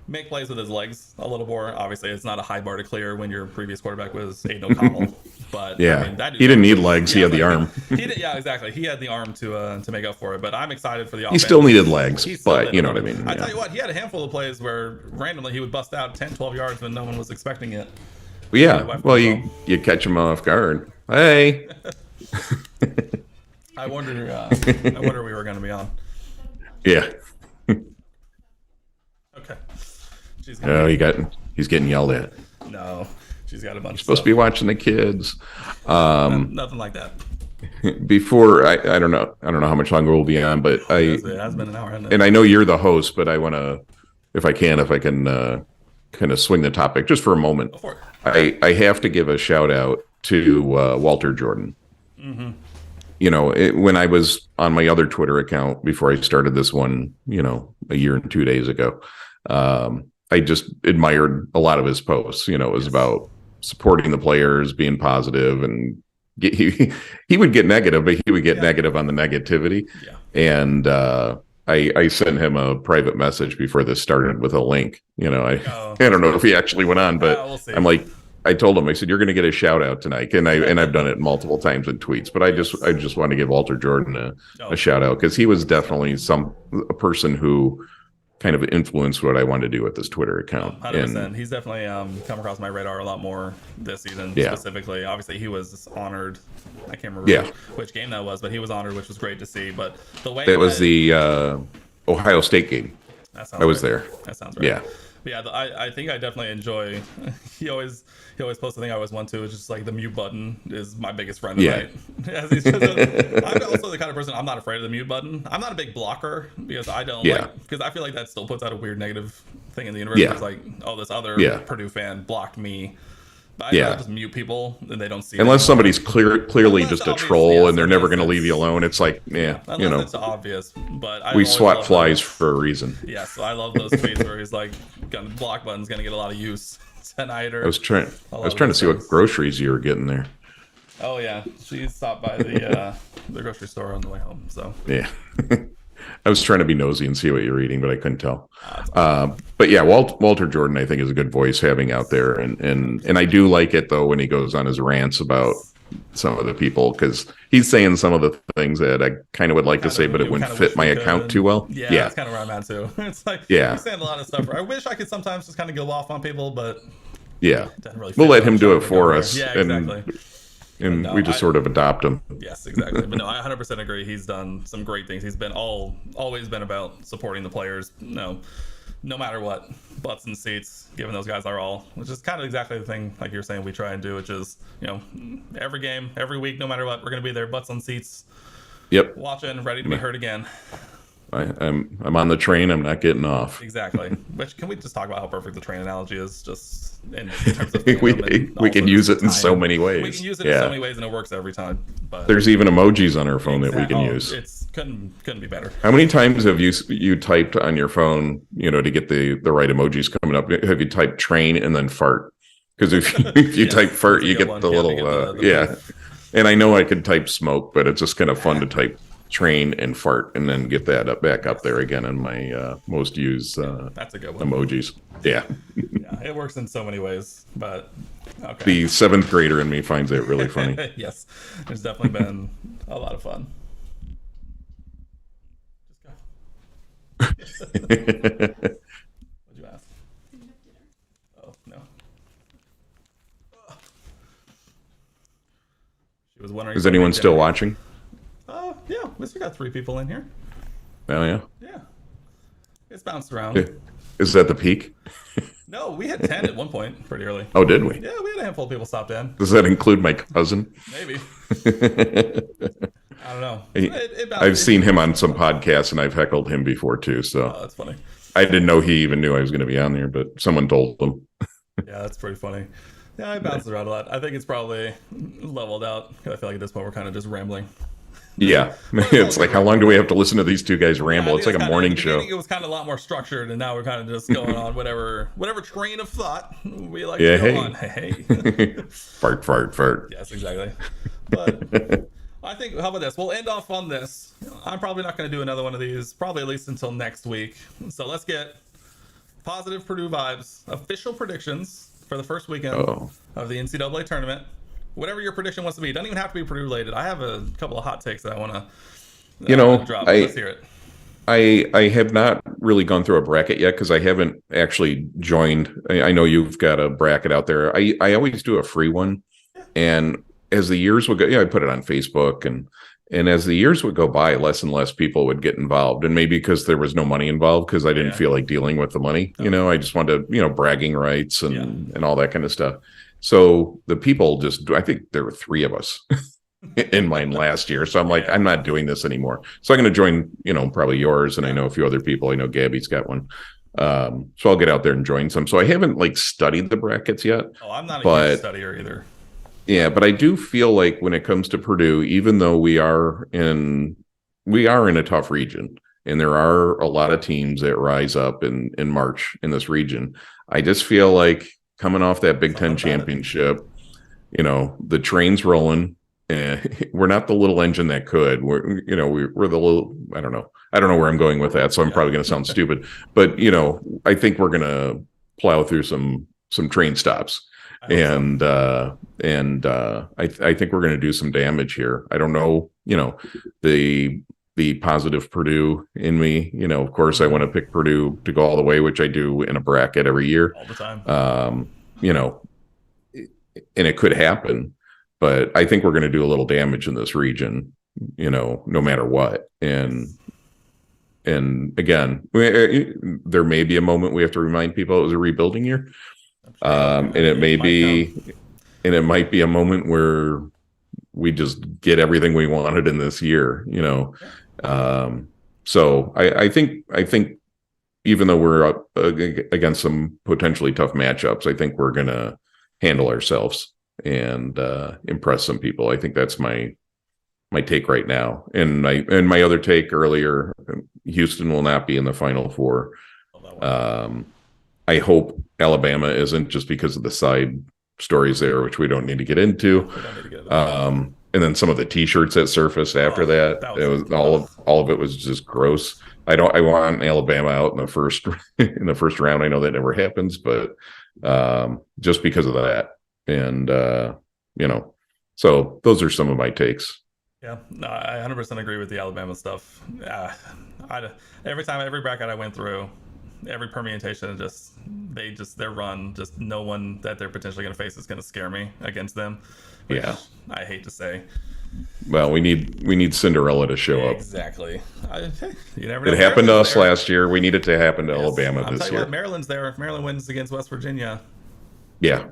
make plays with his legs a little more. Obviously, it's not a high bar to clear when your previous quarterback was Aiden O'Connell. But I mean, he didn't need legs; he had the arm. Exactly. He had the arm to make up for it. But I'm excited for the offense. He still needed legs, but you know what I mean. I tell you what, he had a handful of plays where randomly he would bust out 10, 12 yards when no one was expecting it. Well, you catch him off guard. Hey. I wonder we were going to be on. Yeah. Okay. He's getting yelled at. No, she's got a bunch. You're supposed to be watching the kids. Nothing like that. Before I don't know how much longer we'll be on, but it has been an hour, hasn't it? And I know you're the host, but I want to, if I can kind of swing the topic just for a moment. Go for it. I have to give a shout out to Walter Jordan. Mm-hmm. When I was on my other Twitter account before I started this one, a year and 2 days ago, I just admired a lot of his posts. It was about supporting the players, being positive, and he would get negative, but he would get negative on the negativity. Yeah. And I sent him a private message before this started with a link. I don't know if he actually went on, but we'll see. I'm like, I told him, I said, you're going to get a shout out tonight. And I've done it multiple times in tweets, but I just want to give Walter Jordan a shout out, because he was definitely a person who kind of influenced what I wanted to do with this Twitter account. 100%. And he's definitely come across my radar a lot more this season, specifically. Obviously, he was honored. I can't remember which game that was, but he was honored, which was great to see. But the way that was the Ohio State game. I was there. That sounds right. Yeah, I think I definitely enjoy. He always posts the thing I always want to. It's just like the mute button is my biggest friend tonight. I'm also the kind of person, I'm not afraid of the mute button. I'm not a big blocker because I don't because I feel like that still puts out a weird negative thing in the universe. It's like, oh, this other Purdue fan blocked me. But I just mute people and they don't see. Unless somebody's clearly just a troll and they're never going to leave you alone. It's like, it's obvious. But we swat flies for a reason. So I love those tweets where he's like, the block button's going to get a lot of use tonight. I was trying to see what groceries you were getting there. Oh yeah, she stopped by the grocery store on the way home. So yeah. I was trying to be nosy and see what you're eating, but I couldn't tell. But yeah, Walter Jordan, I think, is a good voice having out there, and I do like it though when he goes on his rants about some of the people, because he's saying some of the things that I kind of would like to say, but it wouldn't fit my account too well. Yeah, that's kind of where I'm at too. It's like, he's saying a lot of stuff. I wish I could sometimes just kind of go off on people, but yeah, it doesn't really fit. We'll let him do it for us. Yeah, exactly. And no, we just sort of adopt him. Yes, exactly. But no, I 100% agree. He's done some great things. He's been always been about supporting the players. No matter what, butts and seats, giving those guys our all, which is kind of exactly the thing, like you're saying, we try and do, which is, every game, every week, no matter what, we're going to be there, butts on seats. Yep. Watching, ready to be heard again. I'm on the train. I'm not getting off. Exactly. Which, can we just talk about how perfect the train analogy is? Just in terms of we can use it in so many ways. We can use it in so many ways, and it works every time. But there's even emojis on our phone that we can use. It's couldn't be better. How many times have you typed on your phone, to get the right emojis coming up? Have you typed train and then fart? Because if you type fart, you get the little the And I know I could type smoke, but it's just kind of fun to type train and fart and then get that back up there again in my most used that's a good one. Emojis. Yeah. Yeah, it works in so many ways, but okay. The 7th grader in me finds it really funny. Yes, there's definitely been a lot of fun. Just go. What'd you ask? Oh no. She was wondering. Is anyone still watching? Yeah, we still got 3 people in here. Oh yeah. Yeah, it's bounced around. Is that the peak? No, we had 10 at one point, pretty early. Oh, did we? Yeah, we had a handful of people stopped in. Does that include my cousin? Maybe. I don't know. I've seen him on some podcasts, and I've heckled him before too. So that's funny. I didn't know he even knew I was going to be on there, but someone told him. Yeah, that's pretty funny. Yeah, I bounce around a lot. I think it's probably leveled out. I feel like at this point we're kind of just rambling. Yeah, it's like, how long do we have to listen to these two guys ramble? It's like a morning show. It was kind of a lot more structured, and now we're kind of just going on whatever train of thought we like to go on. Hey. Fart, fart, fart. Yes, exactly. But I think, how about this? We'll end off on this. I'm probably not going to do another one of these, probably at least until next week. So let's get Positive Purdue Vibes official predictions for the first weekend of the NCAA tournament. Whatever your prediction wants to be. It doesn't even have to be Purdue related. I have a couple of hot takes that I want to drop. Let's hear it. I have not really gone through a bracket yet because I haven't actually joined. I know you've got a bracket out there. I always do a free one. And as the years would go, I put it on Facebook. And as the years would go by, less and less people would get involved. And maybe because there was no money involved, because I didn't feel like dealing with the money. I just wanted to, bragging rights and all that kind of stuff. So the people I think there were 3 of us in mine last year. So I'm like, I'm not doing this anymore. So I'm going to join, probably yours. And I know a few other people. I know Gabby's got one. So I'll get out there and join some. So I haven't studied the brackets yet. Oh, I'm not a huge studier either. Yeah, but I do feel like when it comes to Purdue, even though we are in a tough region, and there are a lot of teams that rise up in March in this region, I just feel like coming off that Big Ten championship, the train's rolling. We're not the little engine that could. We're the little. I don't know where I'm going with that, so I'm probably going to sound stupid. But I think we're going to plow through some train stops. And I think we're going to do some damage here. I don't know, the positive Purdue in me, of course I want to pick Purdue to go all the way, which I do in a bracket every year. All the time. And it could happen, but I think we're going to do a little damage in this region, no matter what. And again, there may be a moment we have to remind people it was a rebuilding year. And it might be a moment where we just get everything we wanted in this year, So I think even though we're up against some potentially tough matchups, I think we're going to handle ourselves and impress some people. I think that's my take right now. And my other take earlier, Houston will not be in the Final Four. I hope Alabama isn't, just because of the side stories there, which we don't need to get into. And then some of the T-shirts that surfaced after that, it was all of it was just gross. I want Alabama out in the first round. I know that never happens, but just because of that, and So those are some of my takes. Yeah, no, I 100% agree with the Alabama stuff. Every bracket I went through, every permutation, their run, just no one that they're potentially going to face is going to scare me against them, which I hate to say. Well, we need Cinderella to show up. Exactly. You never know. It happened to us last year. We need it to happen to Alabama this year. Maryland's there. If Maryland wins against West Virginia, yeah,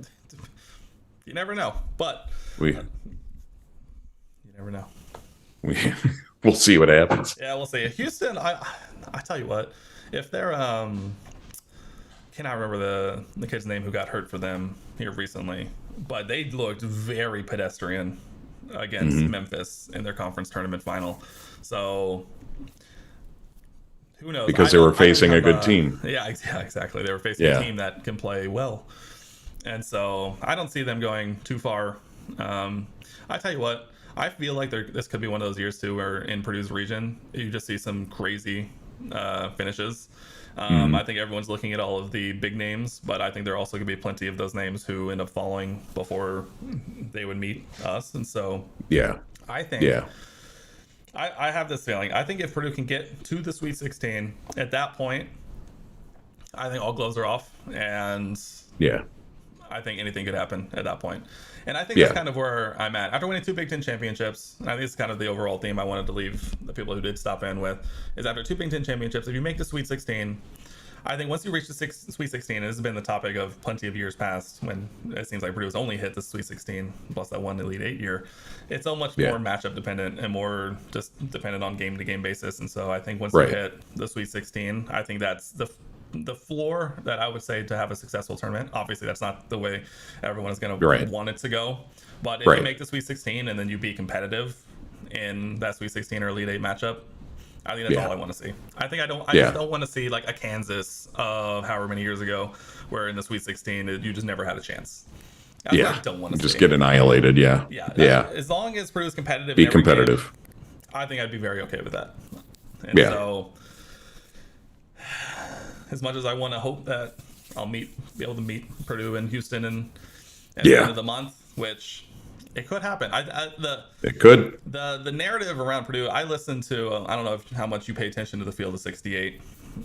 you never know. But you never know. We'll see what happens. Yeah, we'll see. Houston, I tell you what, if they're cannot remember the kid's name who got hurt for them here recently, but they looked very pedestrian against Memphis in their conference tournament final. So who knows? Because they were facing a good team. Yeah, exactly. They were facing a team that can play well. And so I don't see them going too far. I tell you what, I feel like this could be one of those years too where in Purdue's region you just see some crazy finishes. I think everyone's looking at all of the big names, but I think there are also going to be plenty of those names who end up falling before they would meet us. And so I think I have this feeling. I think if Purdue can get to the Sweet 16 at that point, I think all gloves are off, and I think anything could happen at that point. And I think that's kind of where I'm at. After winning 2 Big Ten championships, and I think it's kind of the overall theme I wanted to leave the people who did stop in with, is after 2 Big Ten championships, if you make the Sweet 16, I think once you reach the Sweet 16, and this has been the topic of plenty of years past when it seems like Purdue's only hit the Sweet 16, plus that one Elite 8 year, it's so much more matchup dependent and more just dependent on game-to-game basis. And so I think once you hit the Sweet 16, I think that's the floor that I would say to have a successful tournament. Obviously, that's not the way everyone is going to want it to go. But if you make the Sweet 16 and then you be competitive in that Sweet 16 or Elite 8 matchup, I think that's all I want to see. I just don't want to see like a Kansas of however many years ago where in the Sweet 16 you just never had a chance. That's what I don't want to just get annihilated. As long as Purdue's competitive, be competitive. Game, I think I'd be very okay with that. And so, as much as I want to hope that I'll be able to meet Purdue and Houston at the end of the month, which it could happen. It could. The narrative around Purdue, I listen to, I don't know how much you pay attention to the field of 68,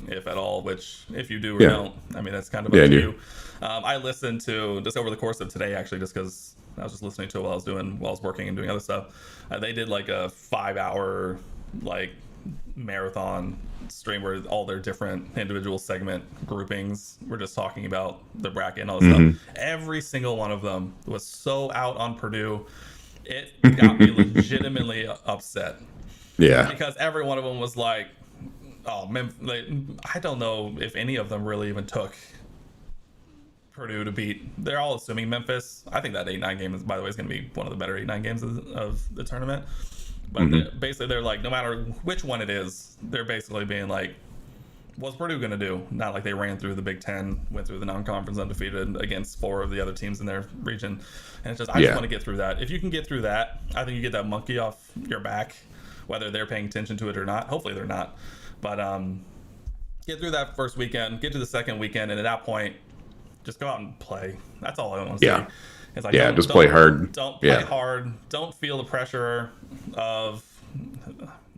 if at all, which if you do or don't, I mean, that's kind of up to you. I listened to, just over the course of today, actually, just because I was just listening to it while I was working and doing other stuff. They did like a 5-hour, like, marathon stream where all their different individual segment groupings were just talking about the bracket and all this stuff. Every single one of them was so out on Purdue, it got me legitimately upset. Because every one of them was like, I don't know if any of them really even took Purdue to beat. They're all assuming Memphis. I think that 8-9 game is, by the way, is going to be one of the better 8-9 games of the tournament. But basically, they're like, no matter which one it is, they're basically being like, what's Purdue going to do? Not like they ran through the Big Ten, went through the non-conference undefeated against 4 of the other teams in their region. And it's just, I just want to get through that. If you can get through that, I think you get that monkey off your back, whether they're paying attention to it or not. Hopefully they're not. But get through that first weekend, get to the second weekend, and at that point, just go out and play. That's all I want to see. It's like, just play hard. Don't play hard. Don't feel the pressure of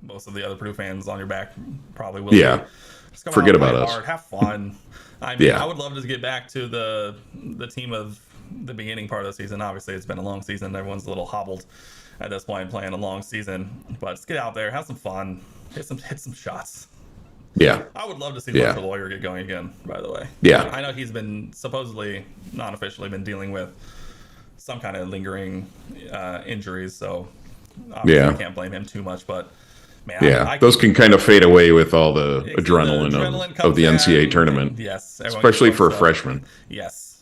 most of the other Purdue fans on your back. Probably will. Just come forget out, about hard, us. Have fun. I mean, I would love to get back to the team of the beginning part of the season. Obviously, it's been a long season. Everyone's a little hobbled at this point playing a long season. But just get out there, have some fun, hit some shots. I would love to see Fletcher Lawyer get going again, by the way. I know he's been supposedly, non-officially, been dealing with some kind of lingering injuries, so obviously I can't blame him too much, but man, those can kind of fade away with all the adrenaline of the NCAA tournament. Especially for a freshman.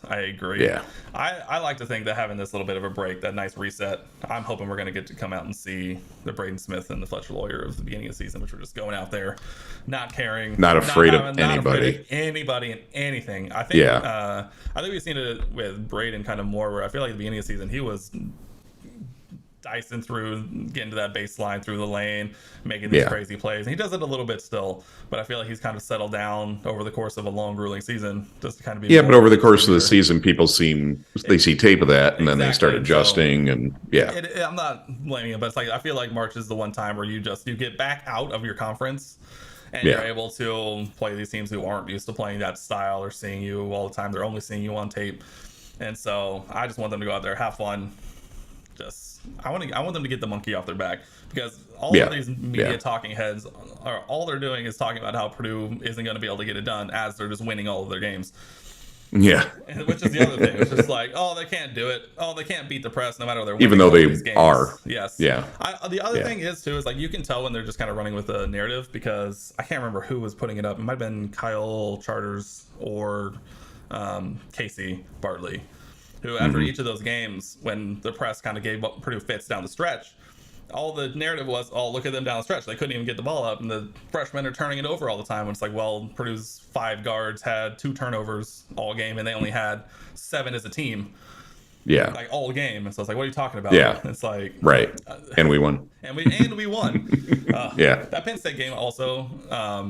I agree. I like to think that having this little bit of a break, that nice reset, I'm hoping we're going to get to come out and see the Braden Smith and the Fletcher Lawyer of the beginning of the season, which were just going out there, not caring, not afraid of anybody and anything. I think we've seen it with Braden kind of more, where I feel like at the beginning of the season he was dicing through, getting to that baseline through the lane, making these crazy plays. And he does it a little bit still, but I feel like he's kind of settled down over the course of a long, grueling season, just to kind of be. Yeah, but over the course of the season, people see tape of that, and then they start adjusting, so, and I'm not blaming him, but it's like I feel like March is the one time where you get back out of your conference. And you're able to play these teams who aren't used to playing that style or seeing you all the time. They're only seeing you on tape. And so I just want them to go out there, have fun. I want them to get the monkey off their back, because all of these media talking heads are all they're doing is talking about how Purdue isn't going to be able to get it done as they're just winning all of their games. Yeah. Which is the other thing. It's just like, oh, they can't do it. Oh, they can't beat the press no matter what they're winning. Even though they are. Yes. Yeah. The other thing is, too, is like you can tell when they're just kind of running with a narrative, because I can't remember who was putting it up. It might have been Kyle Charters or Casey Bartley, who after each of those games, when the press kind of gave up Purdue fits down the stretch, all the narrative was, oh, look at them down the stretch. They couldn't even get the ball up, and the freshmen are turning it over all the time. And it's like, well, Purdue's 5 guards had 2 turnovers all game, and they only had 7 as a team. Yeah. Like all game. And so it's like, what are you talking about? Yeah. It's like, right. And we won. And we won. Yeah. That Penn State game also,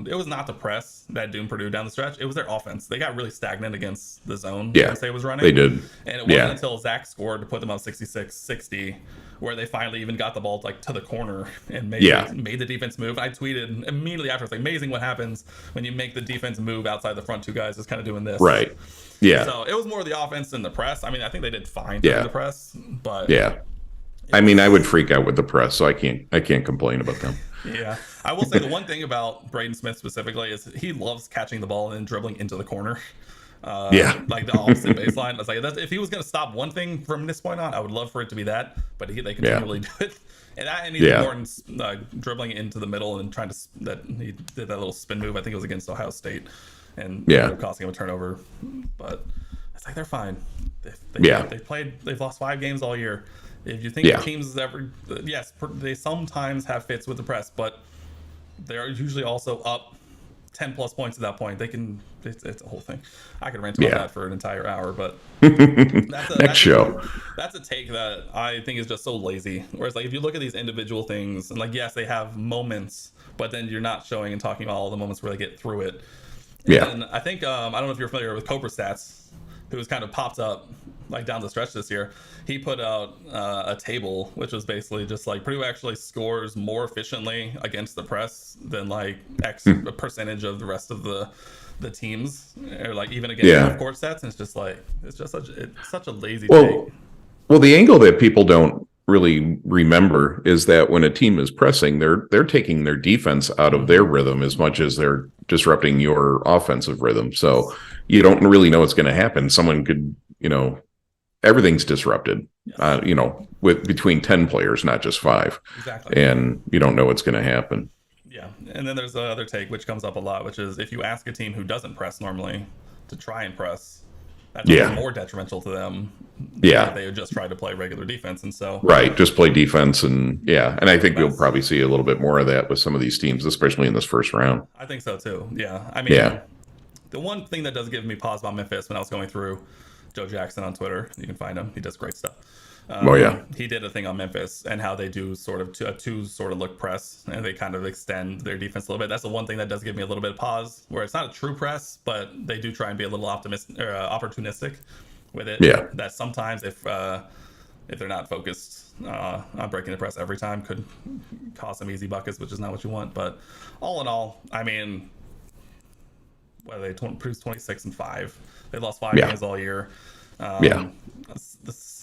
it was not the press that doomed Purdue down the stretch. It was their offense. They got really stagnant against the zone Penn State was running. They did. And it wasn't until Zach scored to put them on 66-60 where they finally even got the ball like to the corner and made the defense move. I tweeted immediately after, it's like, amazing what happens when you make the defense move outside the front 2 guys just kind of doing this. Right. Yeah. So it was more the offense than the press. I mean, I think they did fine through the press, but I mean, I would freak out with the press, so I can't complain about them. Yeah. I will say the one thing about Braden Smith specifically is he loves catching the ball and dribbling into the corner. Like the opposite baseline. I was like, if he was going to stop one thing from this point on, I would love for it to be that, but they continually do it. And he's important dribbling into the middle and trying to he did that little spin move. I think it was against Ohio State, and costing him a turnover. But it's like, they're fine. They've lost 5 games all year. If you think the teams they sometimes have fits with the press, but they're usually also up 10 plus points at that point. It's a whole thing. I could rant about that for an entire hour, but next show. That's a take that I think is just so lazy. Whereas, like, if you look at these individual things, and like, yes, they have moments, but then you're not showing and talking about all the moments where they get through it. And I think I don't know if you're familiar with Cobra Stats, who has kind of popped up like down the stretch this year. He put out a table which was basically just like Purdue actually scores more efficiently against the press than like X percentage of the rest of the teams, or like even against half-court stats. And it's just such a lazy take. Well, the angle that people don't really remember is that when a team is pressing, they're taking their defense out of their rhythm as much as they're disrupting your offensive rhythm. So you don't really know what's going to happen. Someone could, everything's disrupted, with between 10 players, not just 5. Exactly. And you don't know what's going to happen. Yeah. And then there's the other take, which comes up a lot, which is if you ask a team who doesn't press normally to try and press, that's more detrimental to them. If they would just try to play regular defense. And so just play defense, and I think we'll probably see a little bit more of that with some of these teams, especially in this first round. I think so too. Yeah. I mean, the one thing that does give me pause about Memphis when I was going through Joe Jackson on Twitter, you can find him. He does great stuff. He did a thing on Memphis and how they do sort of a 2 sort of look press, and they kind of extend their defense a little bit. That's the one thing that does give me a little bit of pause, where it's not a true press, but they do try and be a little opportunistic with it. Yeah. That sometimes if they're not focused on breaking the press every time, could cause some easy buckets, which is not what you want. But all in all, I mean, whether they produced 26-5, they lost 5 games all year.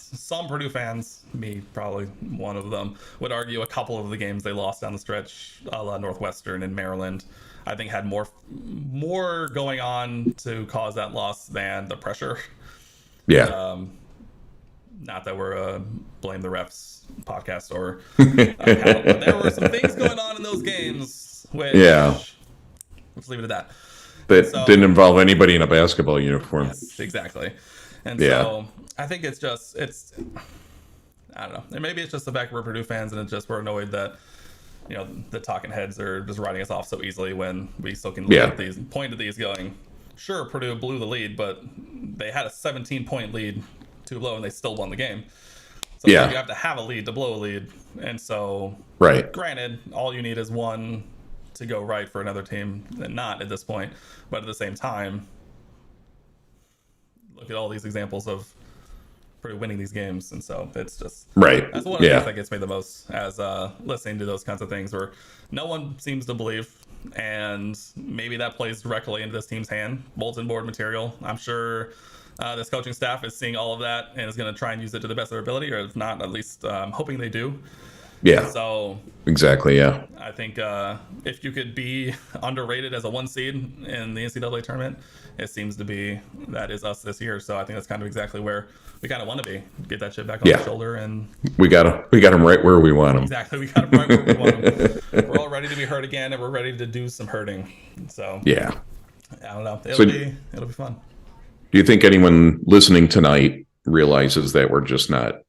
Some Purdue fans, me probably one of them, would argue a couple of the games they lost down the stretch, a la Northwestern and Maryland, I think had more going on to cause that loss than the pressure. Not that we're a blame the refs podcast or account, but there were some things going on in those games which let's leave it at that. That didn't involve anybody in a basketball uniform. Yes, exactly. And so I think it's I don't know. And maybe it's just the fact we're Purdue fans, and it's just we're annoyed that the talking heads are just writing us off so easily when we still can look at these, point to these, going, sure, Purdue blew the lead, but they had a 17-point lead too low, and they still won the game. So it's like you have to have a lead to blow a lead. And so, right. Granted, all you need is one to go right for another team, and not at this point. But at the same time, look at all these examples of Purdue winning these games, and so it's just right. That's one of the things that gets me the most as listening to those kinds of things where no one seems to believe, and maybe that plays directly into this team's hand. Bulletin board material. I'm sure this coaching staff is seeing all of that and is going to try and use it to the best of their ability, or if not, at least hoping they do. Yeah. So exactly. Yeah. I think if you could be underrated as a 1 seed in the NCAA tournament, it seems to be that is us this year. So I think that's kind of exactly where we kind of want to be. Get that shit back on the shoulder, and we got them right where we want them. Exactly, we got them right where we want them. We're all ready to be hurt again, and we're ready to do some hurting. So yeah, I don't know. It'll be fun. Do you think anyone listening tonight realizes that we're just not,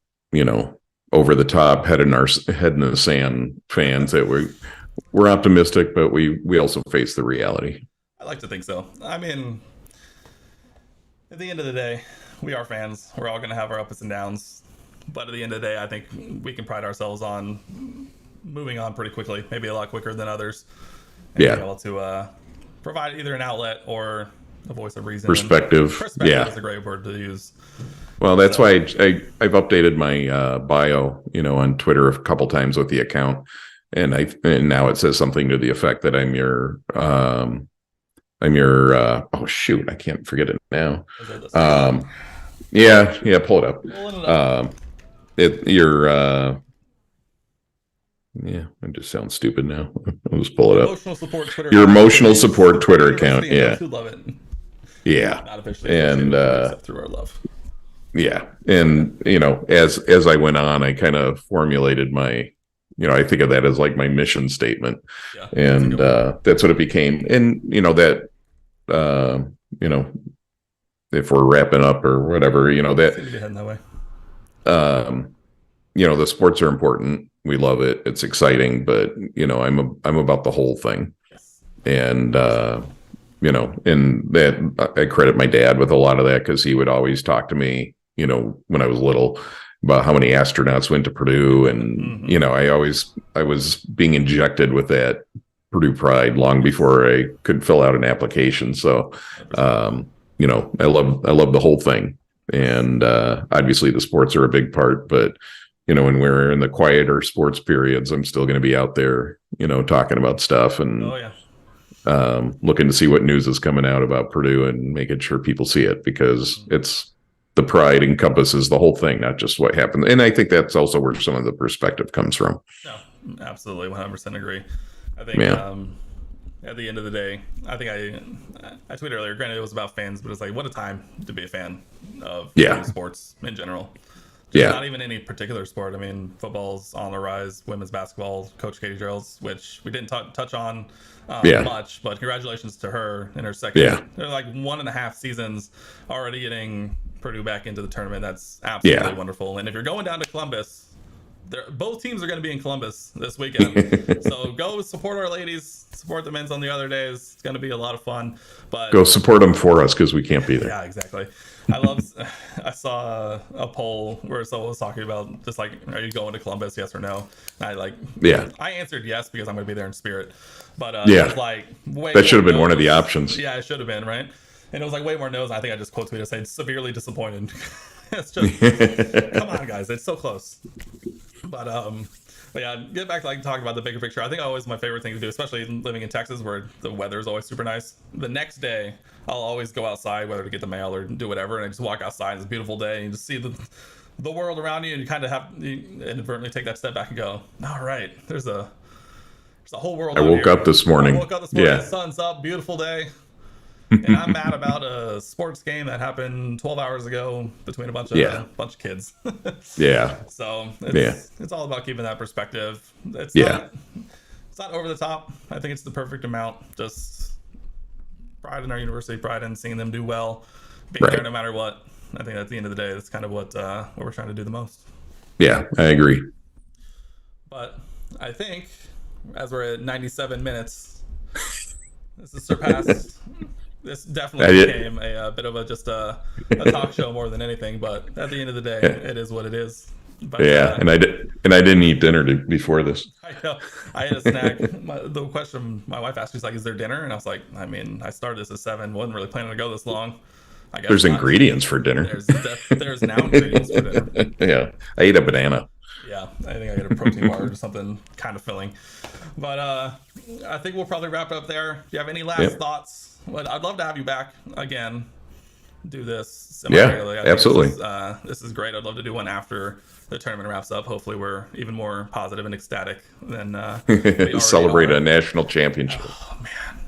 over the top, head in the sand fans? That we're optimistic, but we also face the reality. I like to think so. I mean, at the end of the day, we are fans. We're all going to have our ups and downs, but at the end of the day, I think we can pride ourselves on moving on pretty quickly, maybe a lot quicker than others, and being able to provide either an outlet or a voice of reason. Perspective is a great word to use. Well, that's why I've updated my bio, on Twitter a couple times with the account, and now it says something to the effect that I'm your oh shoot, I can't forget it now. Pull it up. I just sound stupid now. I'll just pull it up. Emotional support Twitter. Your emotional support Twitter account. Yeah. Who love it. Yeah. Not officially, and through our love. Yeah, and as I went on, I kind of formulated my, I think of that as like my mission statement, and that's what it became. And if we're wrapping up or whatever, that way. The sports are important. We love it. It's exciting, but I'm about the whole thing, and and that I credit my dad with a lot of that, because he would always talk to me, when I was little, about how many astronauts went to Purdue, and I was being injected with that Purdue pride long before I could fill out an application. So, I love the whole thing, and obviously the sports are a big part, but when we're in the quieter sports periods, I'm still going to be out there, talking about stuff and looking to see what news is coming out about Purdue and making sure people see it, because it's the pride encompasses the whole thing, not just what happened. And I think that's also where some of the perspective comes from. No, absolutely, 100% agree. I think at the end of the day, I think I tweeted earlier, granted it was about fans, but it's like, what a time to be a fan of sports in general. Not even any particular sport. I mean, football's on the rise, women's basketball, Coach Katie Drills, which we didn't touch on much, but congratulations to her in her second. They're like 1.5 seasons already getting Purdue back into the tournament. That's absolutely wonderful. And if you're going down to Columbus, both teams are going to be in Columbus this weekend. So go support our ladies, support the men's on the other days. It's going to be a lot of fun. But go support them for us, because we can't be there. Yeah, exactly. I saw a poll where someone was talking about just like, are you going to Columbus, yes or no? And I answered yes, because I'm going to be there in spirit. But it was like, that should have been one of the options. Yeah, it should have been, right? And it was like way more no's. I think I just quote tweeted saying severely disappointed. It's just come on, guys, it's so close. But yeah, get back to talking about the bigger picture. I think always my favorite thing to do, especially living in Texas where the weather is always super nice. The next day, I'll always go outside, whether to get the mail or do whatever, and I just walk outside. It's a beautiful day, and you just see the world around you, and you kind of you inadvertently take that step back and go, all right, there's a whole world. I woke up this morning. The sun's up, beautiful day. And I'm mad about a sports game that happened 12 hours ago between a bunch of kids. So it's all about keeping that perspective. It's not over the top. I think it's the perfect amount. Just pride in our university, pride in seeing them do well, being there no matter what. I think at the end of the day, that's kind of what we're trying to do the most. Yeah, I agree. But I think as we're at 97 minutes, this is surpassed. This definitely became a bit of a talk show more than anything, but at the end of the day, it is what it is. But, yeah, and I didn't eat dinner before this. I know. I had a snack. The question my wife asked, she's like, "Is there dinner?" And I was like, "I mean, I started this at 7. Wasn't really planning to go this long. I guess There's not." ingredients for dinner. There's now ingredients for dinner. Yeah, I ate a banana. Yeah, I think I got a protein bar or something kind of filling. But I think we'll probably wrap it up there. Do you have any last thoughts? Well, I'd love to have you back again. Do this semi-regularly. Absolutely. This is great. I'd love to do one after the tournament wraps up. Hopefully, we're even more positive and ecstatic than we celebrate a national championship. Oh man!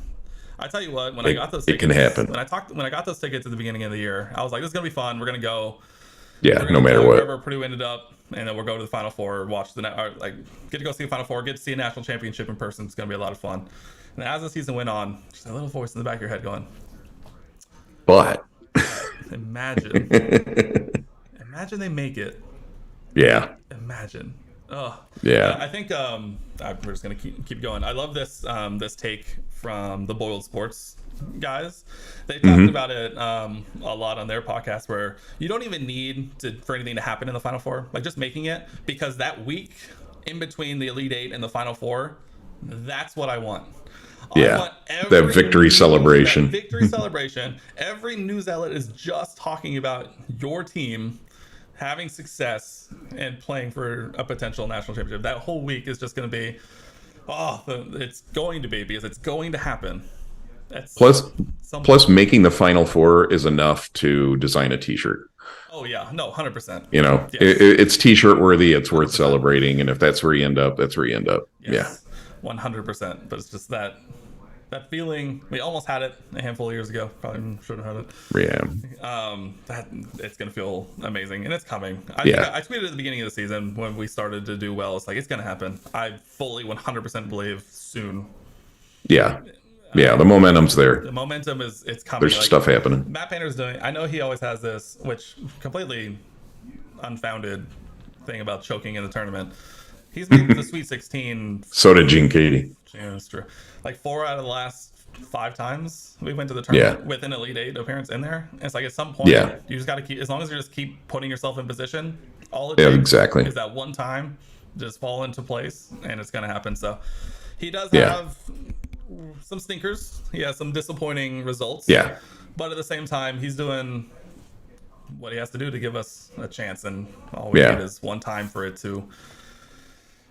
I tell you what, when I got those tickets, it can happen. When I got those tickets at the beginning of the year, I was like, "This is gonna be fun. We're gonna go." Yeah, no matter what. Wherever Purdue ended up, and then we'll go to the Final Four, watch get to go see the Final Four, get to see a national championship in person. It's gonna be a lot of fun. And as the season went on, just a little voice in the back of your head going, "But imagine they make it." Yeah. Imagine. Oh. Yeah. I think we're just gonna keep going. I love this this take from the Boiled Sports guys. They talked about it a lot on their podcast, where you don't even need for anything to happen in the Final Four, like just making it, because that week in between the Elite Eight and the Final Four, that's what I want. Yeah, I want that victory celebration. That victory celebration. Every news outlet is just talking about your team having success and playing for a potential national championship. That whole week is just going to be, it's going to be, because it's going to happen. Plus, making the Final Four is enough to design a T-shirt. Oh yeah, no, 100%. You know, yes. It's T-shirt worthy. It's 100%. Worth celebrating, and if that's where you end up, that's where you end up. Yes. Yeah, 100%. But it's just that feeling. We almost had it a handful of years ago. Probably should have had it. Yeah. It's gonna feel amazing, and it's coming. I tweeted at the beginning of the season when we started to do well. It's like, it's gonna happen. I fully 100% believe soon. Yeah. Yeah, the momentum's there. The momentum it's coming. There's stuff happening. Matt Painter's doing. I know he always has this, which completely unfounded thing about choking in the tournament. He's made the Sweet 16. So did Gene Katie. Yeah, that's true. Like 4 out of the last 5 times we went to the tournament with an Elite Eight appearance in there. And it's like, at some point, you just got to keep. As long as you just keep putting yourself in position, all it takes is that one time, just fall into place, and it's gonna happen. So he does have some stinkers. He has some disappointing results. Yeah. But at the same time, he's doing what he has to do to give us a chance, and all we need is one time for it to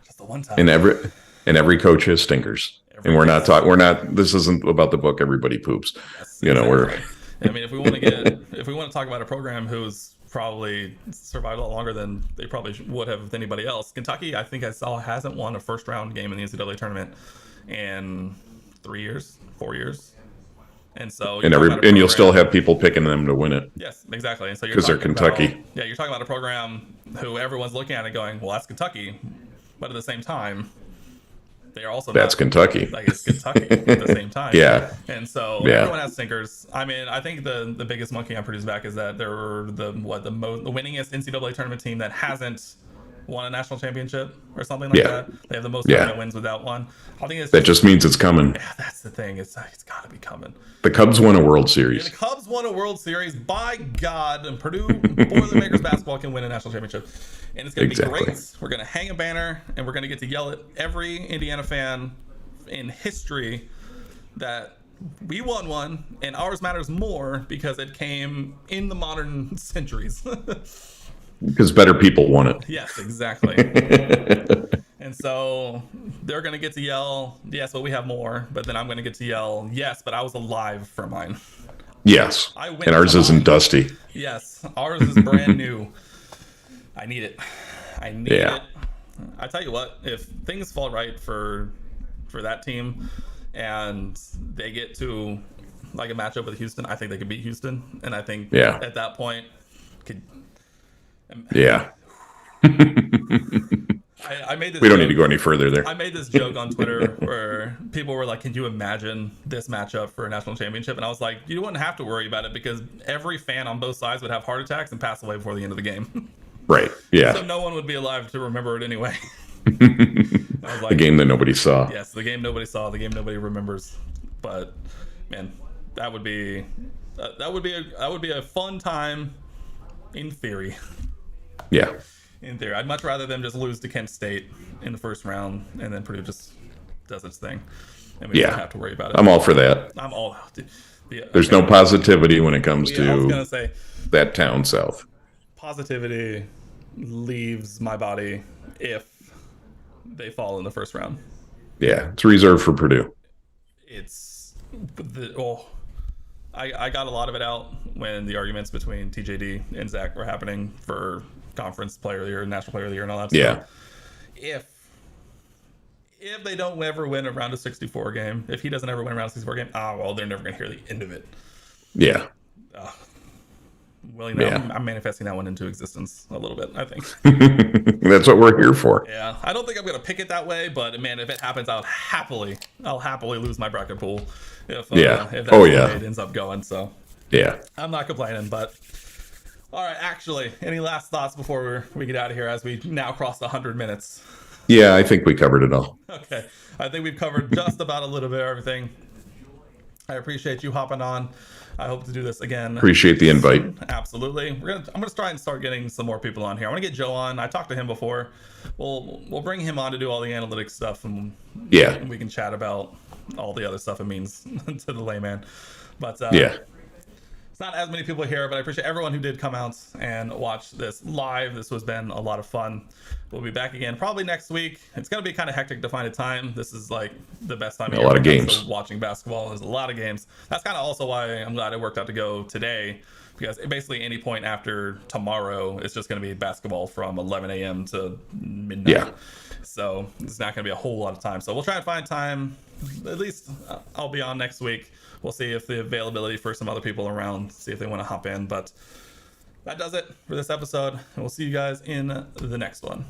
just the one time. And every coach has stinkers. And we're not this isn't about the book Everybody Poops. Yes, you know, I mean, if we want to talk about a program who's probably survived a lot longer than they probably would have with anybody else, Kentucky, I think hasn't won a first round game in the NCAA tournament in 4 years. And so you'll still have people picking them to win it. Yes, exactly. And so because they're Kentucky. You're talking about a program who everyone's looking at and going, well, that's Kentucky, but at the same time, they are also Kentucky. Like, it's Kentucky at the same time. Yeah. And so everyone has stinkers. I mean, I think the biggest monkey on Purdue's back is that they're the winningest NCAA tournament team that hasn't won a national championship or something like that. They have the most tournament wins without one. I think that just means it's coming. Yeah, that's the thing. It's got to be coming. The Cubs won a World Series. The Cubs won a World Series. By God, and Purdue Boilermakers basketball can win a national championship, and it's going to be great. We're going to hang a banner, and we're going to get to yell at every Indiana fan in history that we won one, and ours matters more because it came in the modern centuries. Because better people won it. Yes, exactly. And so they're going to get to yell, yes, but we have more. But then I'm going to get to yell, yes, but I was alive for mine. Yes. And ours isn't dusty. Yes. Ours is brand new. I need it. I need it. I tell you what, if things fall right for that team and they get to like a matchup with Houston, I think they could beat Houston. And I think at that point could. Yeah. I made this. We don't need to go any further there. I made this joke on Twitter where people were like, "Can you imagine this matchup for a national championship?" And I was like, "You wouldn't have to worry about it because every fan on both sides would have heart attacks and pass away before the end of the game." Right. Yeah. So no one would be alive to remember it anyway. I was like, the game that nobody saw. Yes, the game nobody saw, the game nobody remembers. But man, that would be a fun time in theory. Yeah. In theory, I'd much rather them just lose to Kent State in the first round, and then Purdue just does its thing, and we don't have to worry about it. I'm all for that. I'm all. There's no positivity when it comes I was to gonna say, that town south. positivity leaves my body if they fall in the first round. Yeah, it's reserved for Purdue. I got a lot of it out when the arguments between TJD and Zach were happening for conference player of the year, national player of the year, and all that stuff. If they don't ever win a round of 64 game, if he doesn't ever win a round of 64 game, well, they're never going to hear the end of it. Yeah. I'm manifesting that one into existence a little bit, I think. That's what we're here for. Yeah. I don't think I'm going to pick it that way, but man, if it happens, I'll happily lose my bracket pool if that's the way it ends up going. So yeah, I'm not complaining, but all right, actually, any last thoughts before we get out of here as we now cross 100 minutes? Yeah, I think we covered it all. Okay. I think we've covered just about a little bit of everything. I appreciate you hopping on. I hope to do this again. Appreciate the invite. Absolutely. I'm gonna try and start getting some more people on here. I want to get Joe on. I talked to him before. We'll bring him on to do all the analytics stuff, and we can chat about all the other stuff it means to the layman. But it's not as many people here, but I appreciate everyone who did come out and watch this live. This has been a lot of fun. We'll be back again probably next week. It's going to be kind of hectic to find a time. This is like the best time of year. A lot of games. Watching basketball. There's a lot of games. That's kind of also why I'm glad it worked out to go today, because basically any point after tomorrow, it's just going to be basketball from 11 a.m. to midnight. Yeah. So it's not going to be a whole lot of time. So we'll try and find time. At least I'll be on next week. We'll see if the availability for some other people around, see if they want to hop in. But that does it for this episode. And we'll see you guys in the next one.